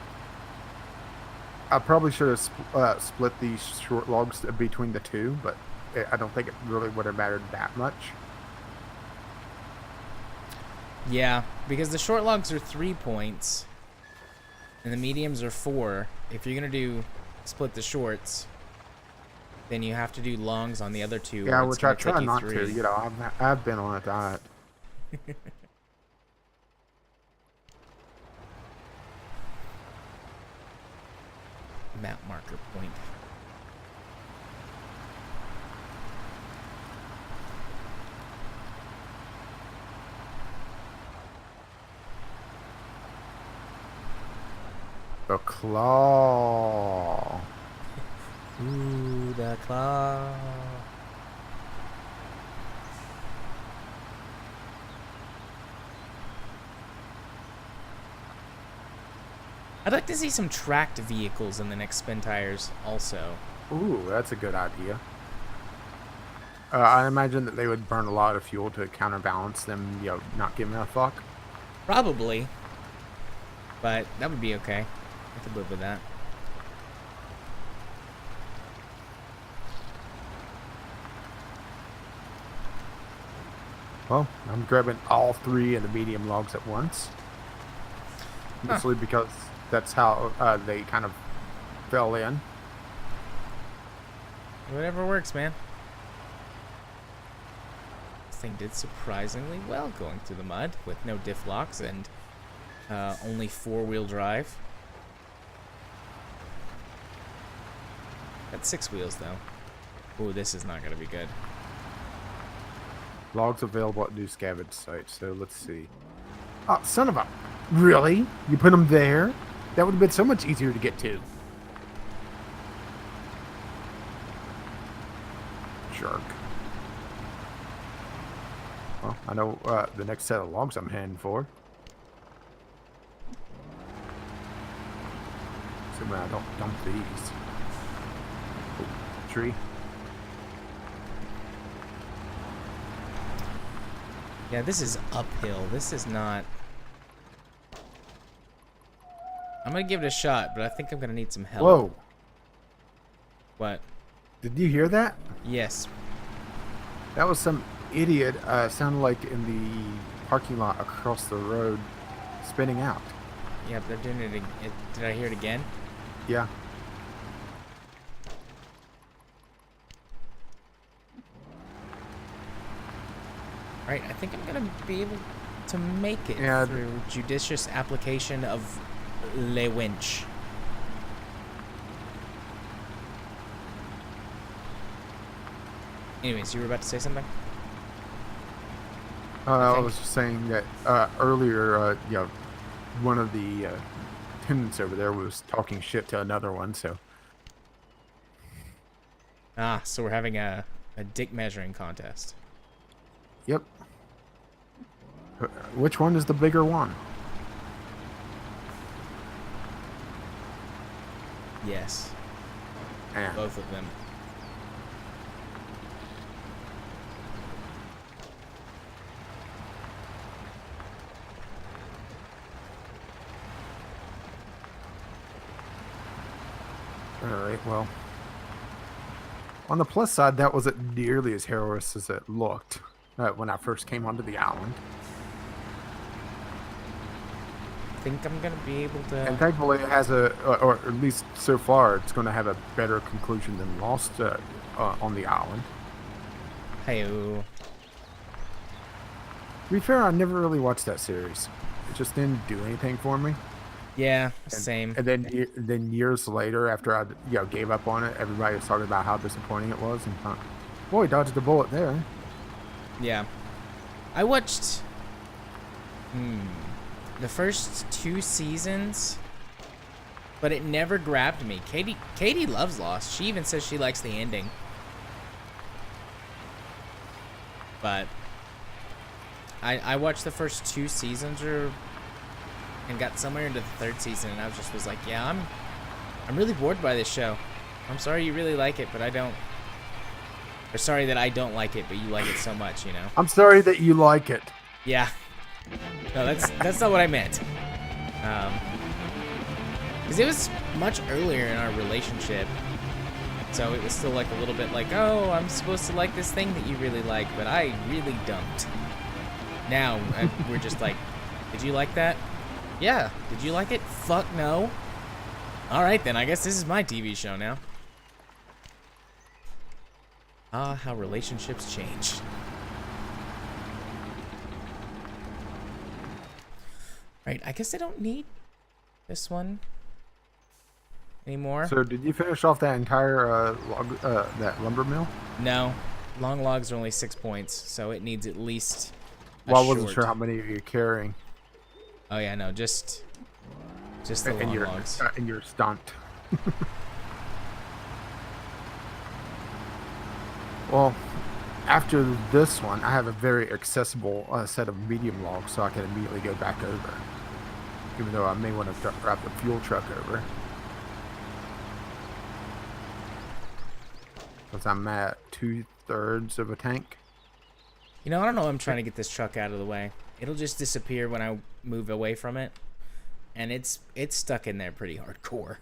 I probably should have split these short logs between the two, but I don't think it really would have mattered that much. Yeah, because the short logs are 3 points, and the mediums are 4. If you're gonna do split the shorts, then you have to do longs on the other two. Yeah, or it's which I gonna take try you not 3. to. You know, I've been on a diet. Map marker point. The claw. Ooh, the claw. I'd like to see some tracked vehicles in the next Spin Tires also. Ooh, that's a good idea. I imagine that they would burn a lot of fuel to counterbalance them, you know, not giving a fuck. Probably. But that would be okay. I could live with that. Well, I'm grabbing all 3 of the medium logs at once. Mostly because that's how they kind of fell in. Whatever works, man. This thing did surprisingly well going through the mud with no diff locks and only 4-wheel drive. Got 6 wheels though. Ooh, this is not gonna be good. Logs available at new scavenge sites. So let's see. Oh, son of a... Really? You put them there? That would have been so much easier to get to. Jerk. Well, I know the next set of logs I'm heading for. Assuming I don't dump these. Oh, tree. Yeah, this is uphill. This is not... I'm gonna give it a shot, but I think I'm gonna need some help. Whoa. What? Did you hear that? Yes. That was some idiot, sounded like in the parking lot across the road, spinning out. Yeah, they're doing it. Did I hear it again? Yeah. Right, I think I'm gonna be able to make it Yeah. through judicious application of Le Winch. Anyways, you were about to say something? I was just saying that earlier, you know, one of the tenants over there was talking shit to another one, so. Ah, so we're having a dick measuring contest. Yep. Which one is the bigger one? Yes, And both of them. Alright, well. On the plus side, that wasn't nearly as heroic as it looked when I first came onto the island. I think I'm gonna be able to. And thankfully it has or at least so far, it's going to have a better conclusion than Lost on the island. Hey-o. To be fair, I never really watched that series. It just didn't do anything for me. Yeah, And, same. And then years later, after I gave up on it, everybody was talking about how disappointing it was, and thought, boy, dodged a bullet there. Yeah. I watched the first 2 seasons, but it never grabbed me. Katie loves Lost. She even says she likes the ending. but I watched the first 2 seasons and got somewhere into the 3rd season, and I was like, yeah, I'm really bored by this show. I'm sorry you really like it, but I don't. Or sorry that I don't like it, but you like it so much, you know. I'm sorry that you like it. Yeah. No, that's not what I meant. Because it was much earlier in our relationship, so it was still like a little bit like, oh, I'm supposed to like this thing that you really like, but I really don't. Now we're just like, did you like that? Yeah. Did you like it? Fuck no. All right then. I guess this is my TV show now. Ah, how relationships change. Right, I guess I don't need this one anymore. So did you finish off that entire that lumber mill? No, long logs are only 6 points, so it needs at least Well, I wasn't sure how many you're carrying. Oh yeah, no, just the long logs. And your stunt. Well, after this one, I have a very accessible set of medium logs, so I can immediately go back over. Even though I may want to drive the fuel truck over. Because I'm at 2/3 of a tank. You know, I don't know. I'm trying to get this truck out of the way. It'll just disappear when I move away from it, and it's stuck in there pretty hardcore.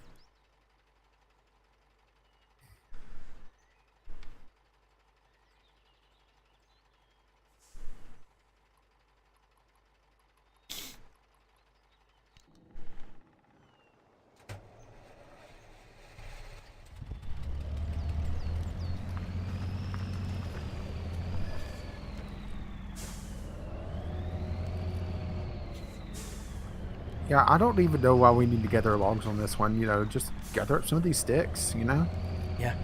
Yeah, I don't even know why we need to gather logs on this one. You know, just gather up some of these sticks, you know? Yeah.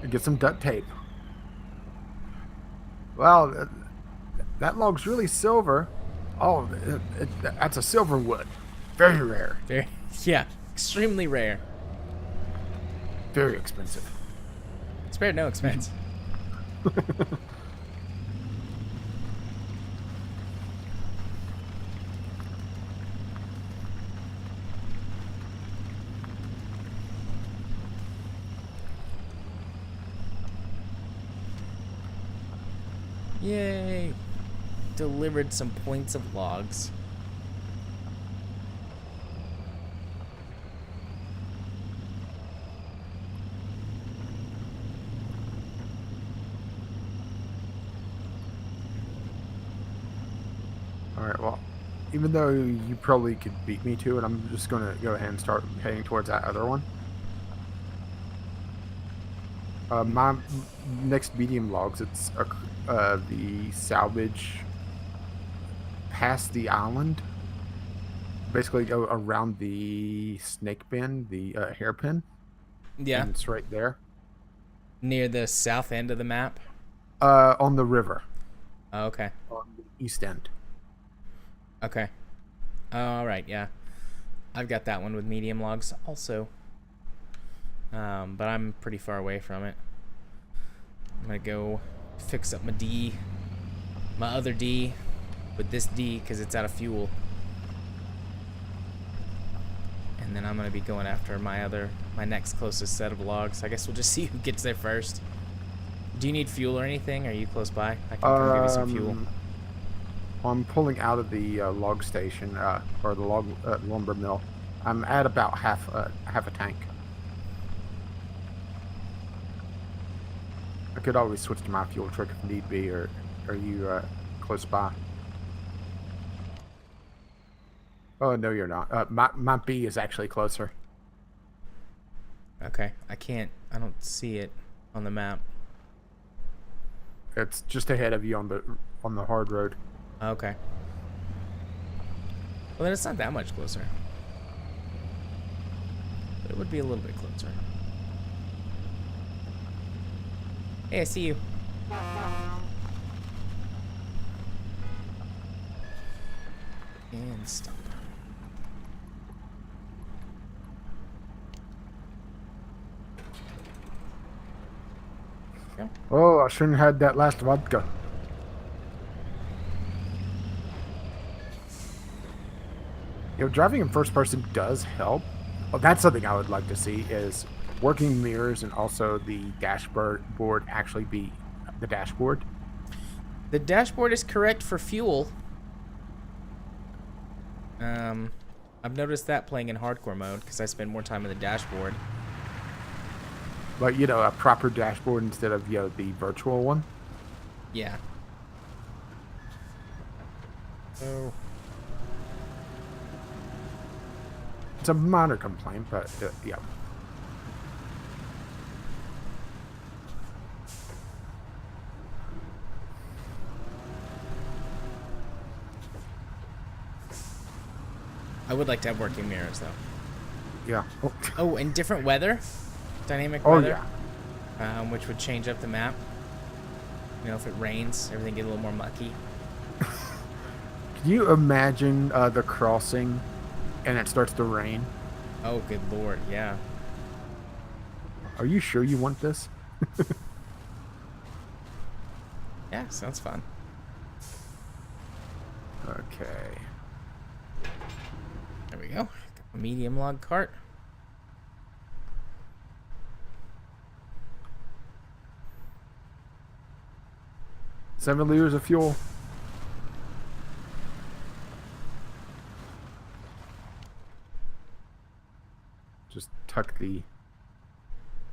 And get some duct tape. Well, that log's really silver. Oh, that's a silver wood. Very rare. Very, yeah, extremely rare. Very expensive. Spared no expense. Yay! Delivered some points of logs. Alright, well, even though you probably could beat me to it, I'm just going to go ahead and start heading towards that other one. My next medium logs, it's the salvage past the island. Basically go around the snake bin, the hairpin. Yeah. And it's right there. Near the south end of the map? On the river. Oh, okay. On the east end. Okay. All right, yeah. I've got that one with medium logs also. But I'm pretty far away from it. I'm gonna go fix up my other D with this D because it's out of fuel. And then I'm gonna be going after my next closest set of logs. I guess we'll just see who gets there first. Do you need fuel or anything? Are you close by? I can come give you some fuel. I'm pulling out of the log station or the lumber mill. I'm at about half a tank. I could always switch to my fuel truck if need be, or are you close by? Oh, no, you're not. My B is actually closer. Okay. I don't see it on the map. It's just ahead of you on the hard road. Okay. Well, then it's not that much closer. But it would be a little bit closer. Hey, I see you. And stop. Yeah. Oh, I shouldn't have had that last vodka. Driving in first person does help. Well, that's something I would like to see is working mirrors and also the dashboard board actually be the dashboard. The dashboard is correct for fuel. I've noticed that playing in hardcore mode because I spend more time on the dashboard. But, a proper dashboard instead of, the virtual one. Yeah. Oh. It's a minor complaint, but, yeah. I would like to have working mirrors, though. Yeah. Oh, and different weather? Dynamic Oh, weather? yeah. Which would change up the map. If it rains, everything get a little more mucky. Can you imagine the crossing and it starts to rain? Oh, good lord, yeah. Are you sure you want this? Yeah, sounds fun. Okay. There we go. A medium log cart. $7 liters of fuel. Just tuck the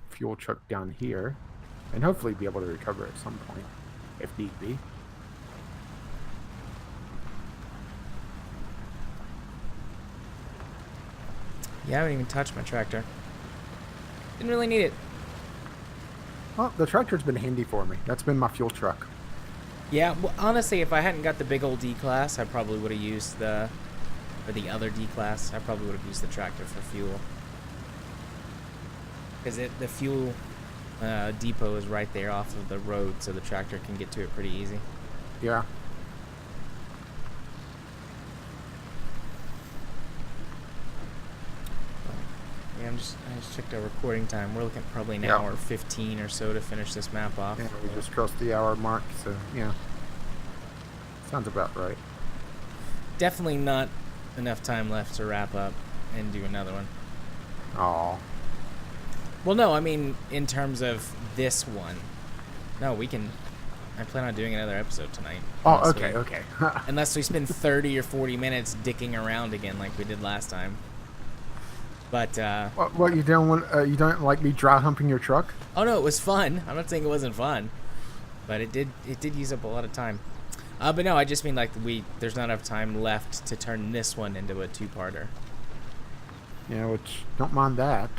fuel truck down here and hopefully be able to recover at some point if need be. Yeah, I haven't even touched my tractor. Didn't really need it. Well, the tractor's been handy for me. That's been my fuel truck. Yeah, well, honestly, if I hadn't got the big old D-Class, I probably would have used the other D-Class. I probably would have used the tractor for fuel. Because the fuel depot is right there off of the road, so the tractor can get to it pretty easy. Yeah. Yeah, I just checked our recording time. We're looking at probably an hour 15 or so to finish this map off. Yeah, we just crossed the hour mark, so yeah. Sounds about right. Definitely not enough time left to wrap up and do another one. Aw. Well, no, I mean in terms of this one. No, we can. I plan on doing another episode tonight. Oh, okay. Unless we spend 30 or 40 minutes dicking around again like we did last time. But what you don't want? You don't like me dry humping your truck? Oh no, it was fun. I'm not saying it wasn't fun, but it did use up a lot of time. But no, I just mean like there's not enough time left to turn this one into a two-parter. Yeah, which don't mind that.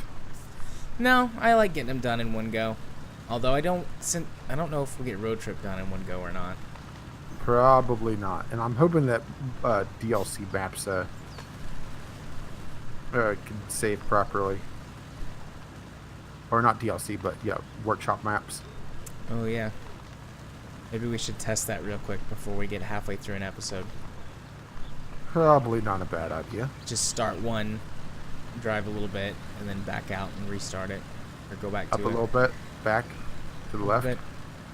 No, I like getting them done in one go. Although I don't know if we'll get Road Trip done in one go or not. Probably not. And I'm hoping that DLC maps can save properly. Or not DLC, but yeah, workshop maps. Oh yeah. Maybe we should test that real quick before we get halfway through an episode. Probably not a bad idea. Just start one, drive a little bit, and then back out and restart it. Or go back to it. Up a little bit, back, to the left. Bit,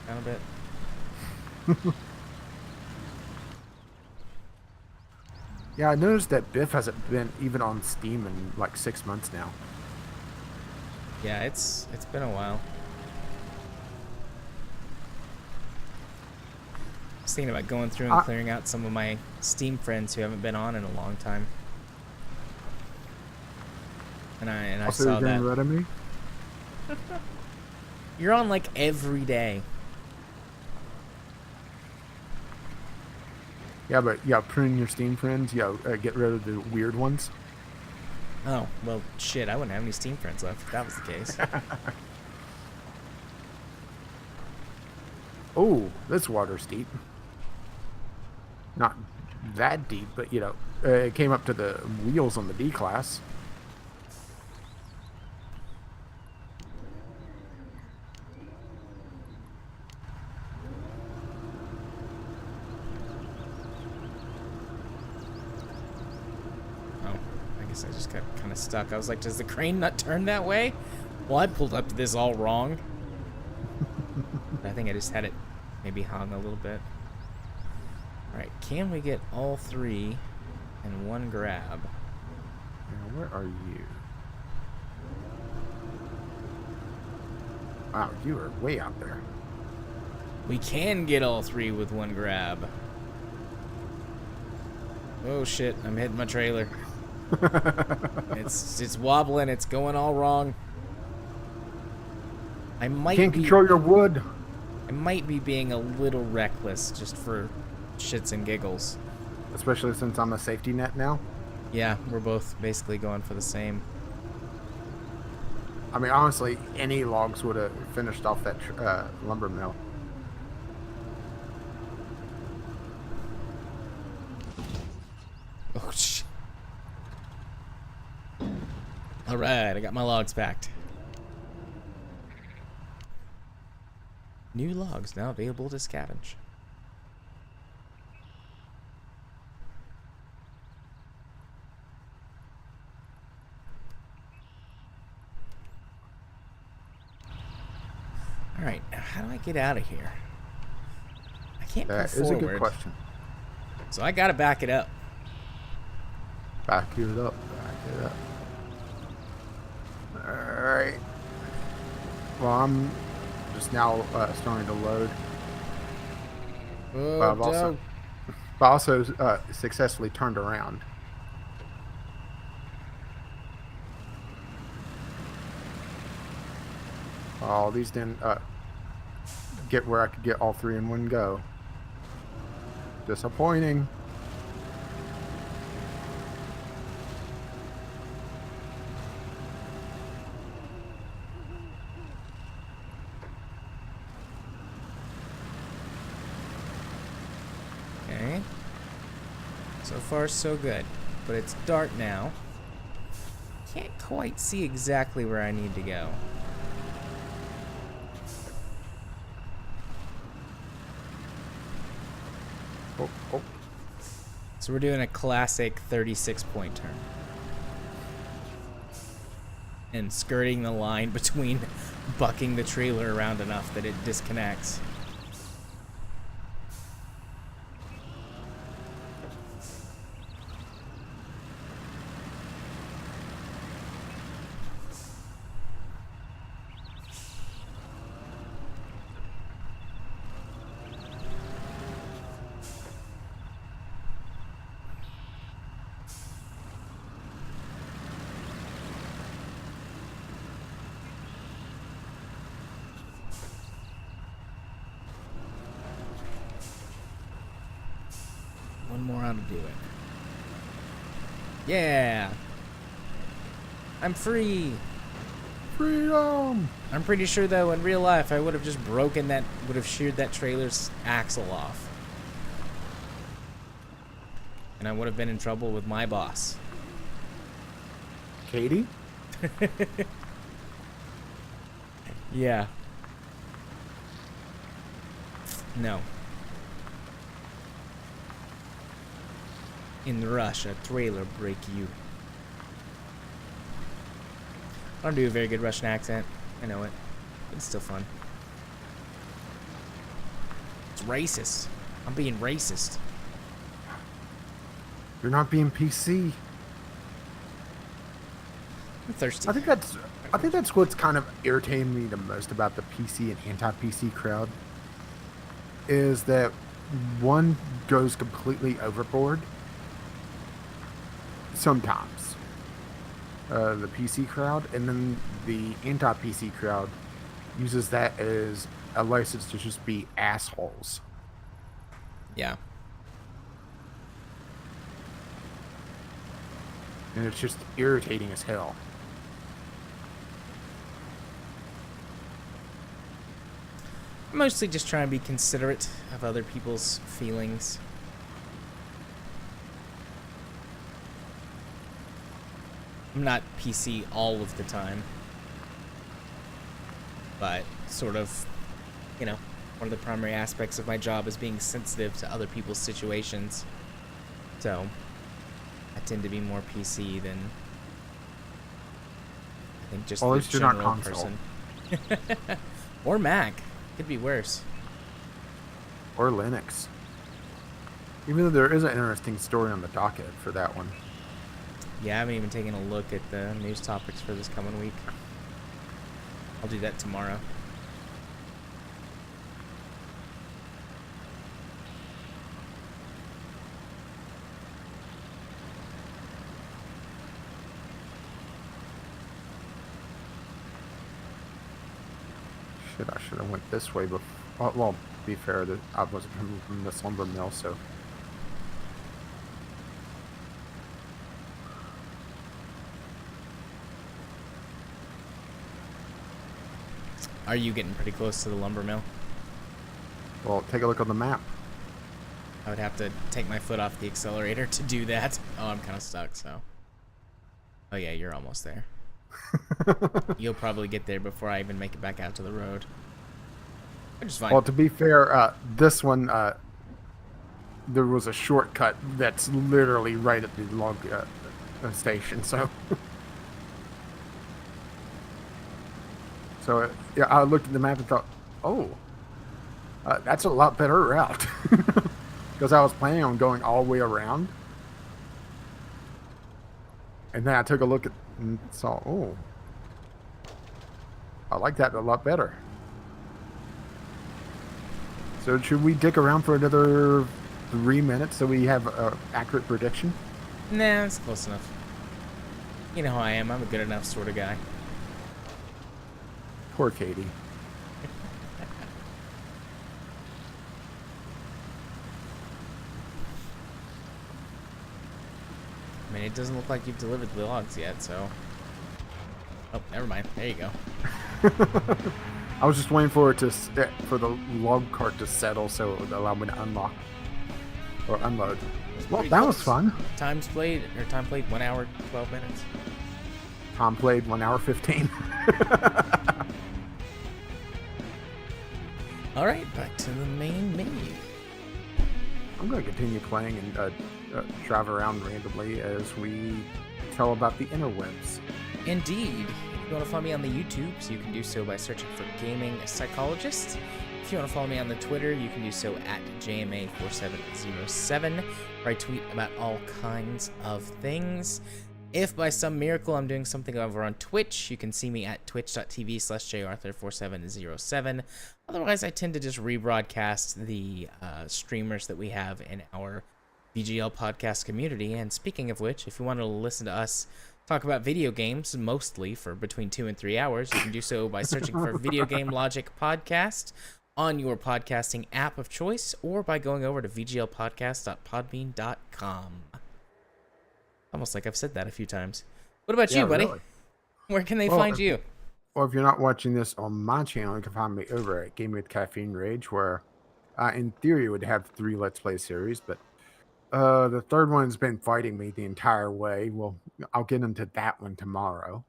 down a bit. Yeah, I noticed that Biff hasn't been even on Steam in like 6 months now. Yeah, it's been a while. I was thinking about going through and clearing out some of my Steam friends who haven't been on in a long time. And I saw you're getting rid of me? You're on like every day. Yeah, but prune your Steam friends. Get rid of the weird ones. Oh, well, shit, I wouldn't have any Steam friends left if that was the case. Oh, this water's deep. Not that deep, but it came up to the wheels on the D-Class. I just got kind of stuck. I was like, does the crane not turn that way? Well, I pulled up to this all wrong. But I think I just had it maybe hung a little bit. Alright, can we get all three in one grab? where are you? Wow, you are way out there. We can get all three with one grab. Oh shit, I'm hitting my trailer. It's wobbling, it's going all wrong. I might Can't be control your wood. I might be being a little reckless just for shits and giggles. Especially since I'm a safety net now. Yeah, we're both basically going for the same. I mean, honestly, any logs would have finished off that lumber mill. Oh shit. Alright, I got my logs packed. New logs now available to scavenge. Alright, now how do I get out of here? I can't go That is forward. a good question. So I gotta back it up. Back it up. Back it up. Alright. Well, I'm just now starting to load. Oh, But I've also successfully turned around. Oh, these didn't get where I could get all three in one go. Disappointing. Okay. So far, so good. But it's dark now. Can't quite see exactly where I need to go. Oh, oh. So we're doing a classic 36-point turn. And skirting the line between bucking the trailer around enough that it disconnects. One more ought to do it. Yeah! I'm free! Freedom! I'm pretty sure though in real life I would have just broken that, would have sheared that trailer's axle off. And I would have been in trouble with my boss. Katie? Yeah. No. In the rush, a trailer break you. I don't do a very good Russian accent. I know it. But it's still fun. It's racist. I'm being racist. You're not being PC. I'm thirsty. I think that's what's kind of irritating me the most about the PC and anti-PC crowd is that one goes completely overboard sometimes, the PC crowd, and then the anti-PC crowd uses that as a license to just be assholes. Yeah. And it's just irritating as hell. I mostly just try and be considerate of other people's feelings. I'm not PC all of the time. But sort of, you know, one of the primary aspects of my job is being sensitive to other people's situations. So, I tend to be more PC than I think just Well, at the least you're not general console. person. Or Mac. Could be worse. Or Linux. Even though there is an interesting story on the docket for that one. Yeah, I haven't even taken a look at the news topics for this coming week. I'll do that tomorrow. I should have went this way before. Well, to be fair, I wasn't coming from this lumber mill, so. Are you getting pretty close to the lumber mill? Well, take a look on the map. I would have to take my foot off the accelerator to do that. Oh, I'm kind of stuck, so. Oh yeah, you're almost there. You'll probably get there before I even make it back out to the road. Which is fine. Well, to be fair, this one, there was a shortcut that's literally right at the log station, so. So, yeah, I looked at the map and thought, oh, that's a lot better route. Because I was planning on going all the way around. And then I took a look at and saw, oh, I like that a lot better. So should we dick around for another 3 minutes so we have an accurate prediction? Nah, it's close enough. You know how I am. I'm a good enough sort of guy. Poor Katie. I mean, it doesn't look like you've delivered the logs yet, so. Oh, never mind. There you go. I was just waiting for it to for the log cart to settle so it would allow me to unlock or unload. Well, that was fun. Time played 1 hour 12 minutes. Tom played 1 hour 15. All right, back to the main menu. I'm going to continue playing and drive around randomly as we tell about the interwebs. Indeed. If you want to follow me on the YouTubes, you can do so by searching for Gaming Psychologist. If you want to follow me on the Twitter, you can do so at JMA4707, where I tweet about all kinds of things. If by some miracle I'm doing something over on Twitch, you can see me at twitch.tv/jarthur4707. Otherwise, I tend to just rebroadcast the streamers that we have in our VGL podcast community. And speaking of which, if you want to listen to us talk about video games, mostly for between 2 and 3 hours, you can do so by searching for Video Game Logic Podcast on your podcasting app of choice, or by going over to vglpodcast.podbean.com. Almost like I've said that a few times. What about you, buddy? Really? Where can they find you? Well, if you're not watching this on my channel, you can find me over at Game with Caffeine Rage, where in theory would have 3 Let's Play series, but the third one's been fighting me the entire way. Well, I'll get into that one tomorrow.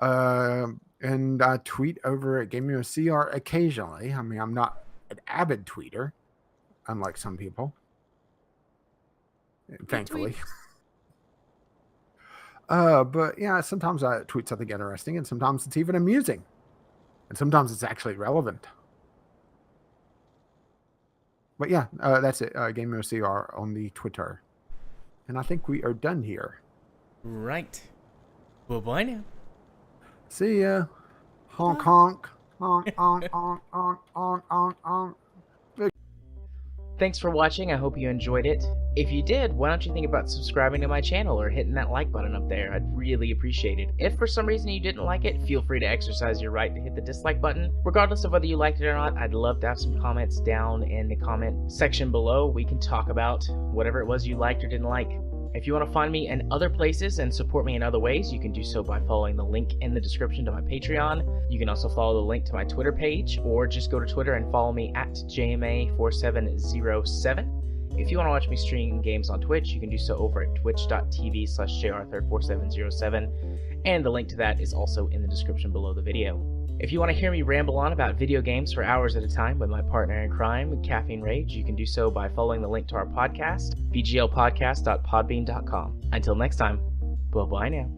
And I tweet over at Gaming with CR occasionally. I mean, I'm not an avid tweeter, unlike some people. Thankfully. But yeah, sometimes I tweet something interesting, and sometimes it's even amusing, and sometimes it's actually relevant. But yeah, that's it. Gaming with CR on the Twitter, and I think we are done here. Right. Well, bye now. See ya. Honk honk. Honk honk honk honk honk honk honk. Thanks for watching. I hope you enjoyed it. If you did, why don't you think about subscribing to my channel or hitting that like button up there? I'd really appreciate it. If for some reason you didn't like it, feel free to exercise your right to hit the dislike button. Regardless of whether you liked it or not, I'd love to have some comments down in the comment section below. We can talk about whatever it was you liked or didn't like. If you want to find me in other places and support me in other ways, you can do so by following the link in the description to my Patreon. You can also follow the link to my Twitter page, or just go to Twitter and follow me at JMA4707. If you want to watch me stream games on Twitch, you can do so over at twitch.tv/jarthur4707, and the link to that is also in the description below the video. If you want to hear me ramble on about video games for hours at a time with my partner in crime, Caffeine Rage, you can do so by following the link to our podcast, vglpodcast.podbean.com. Until next time, bye-bye now.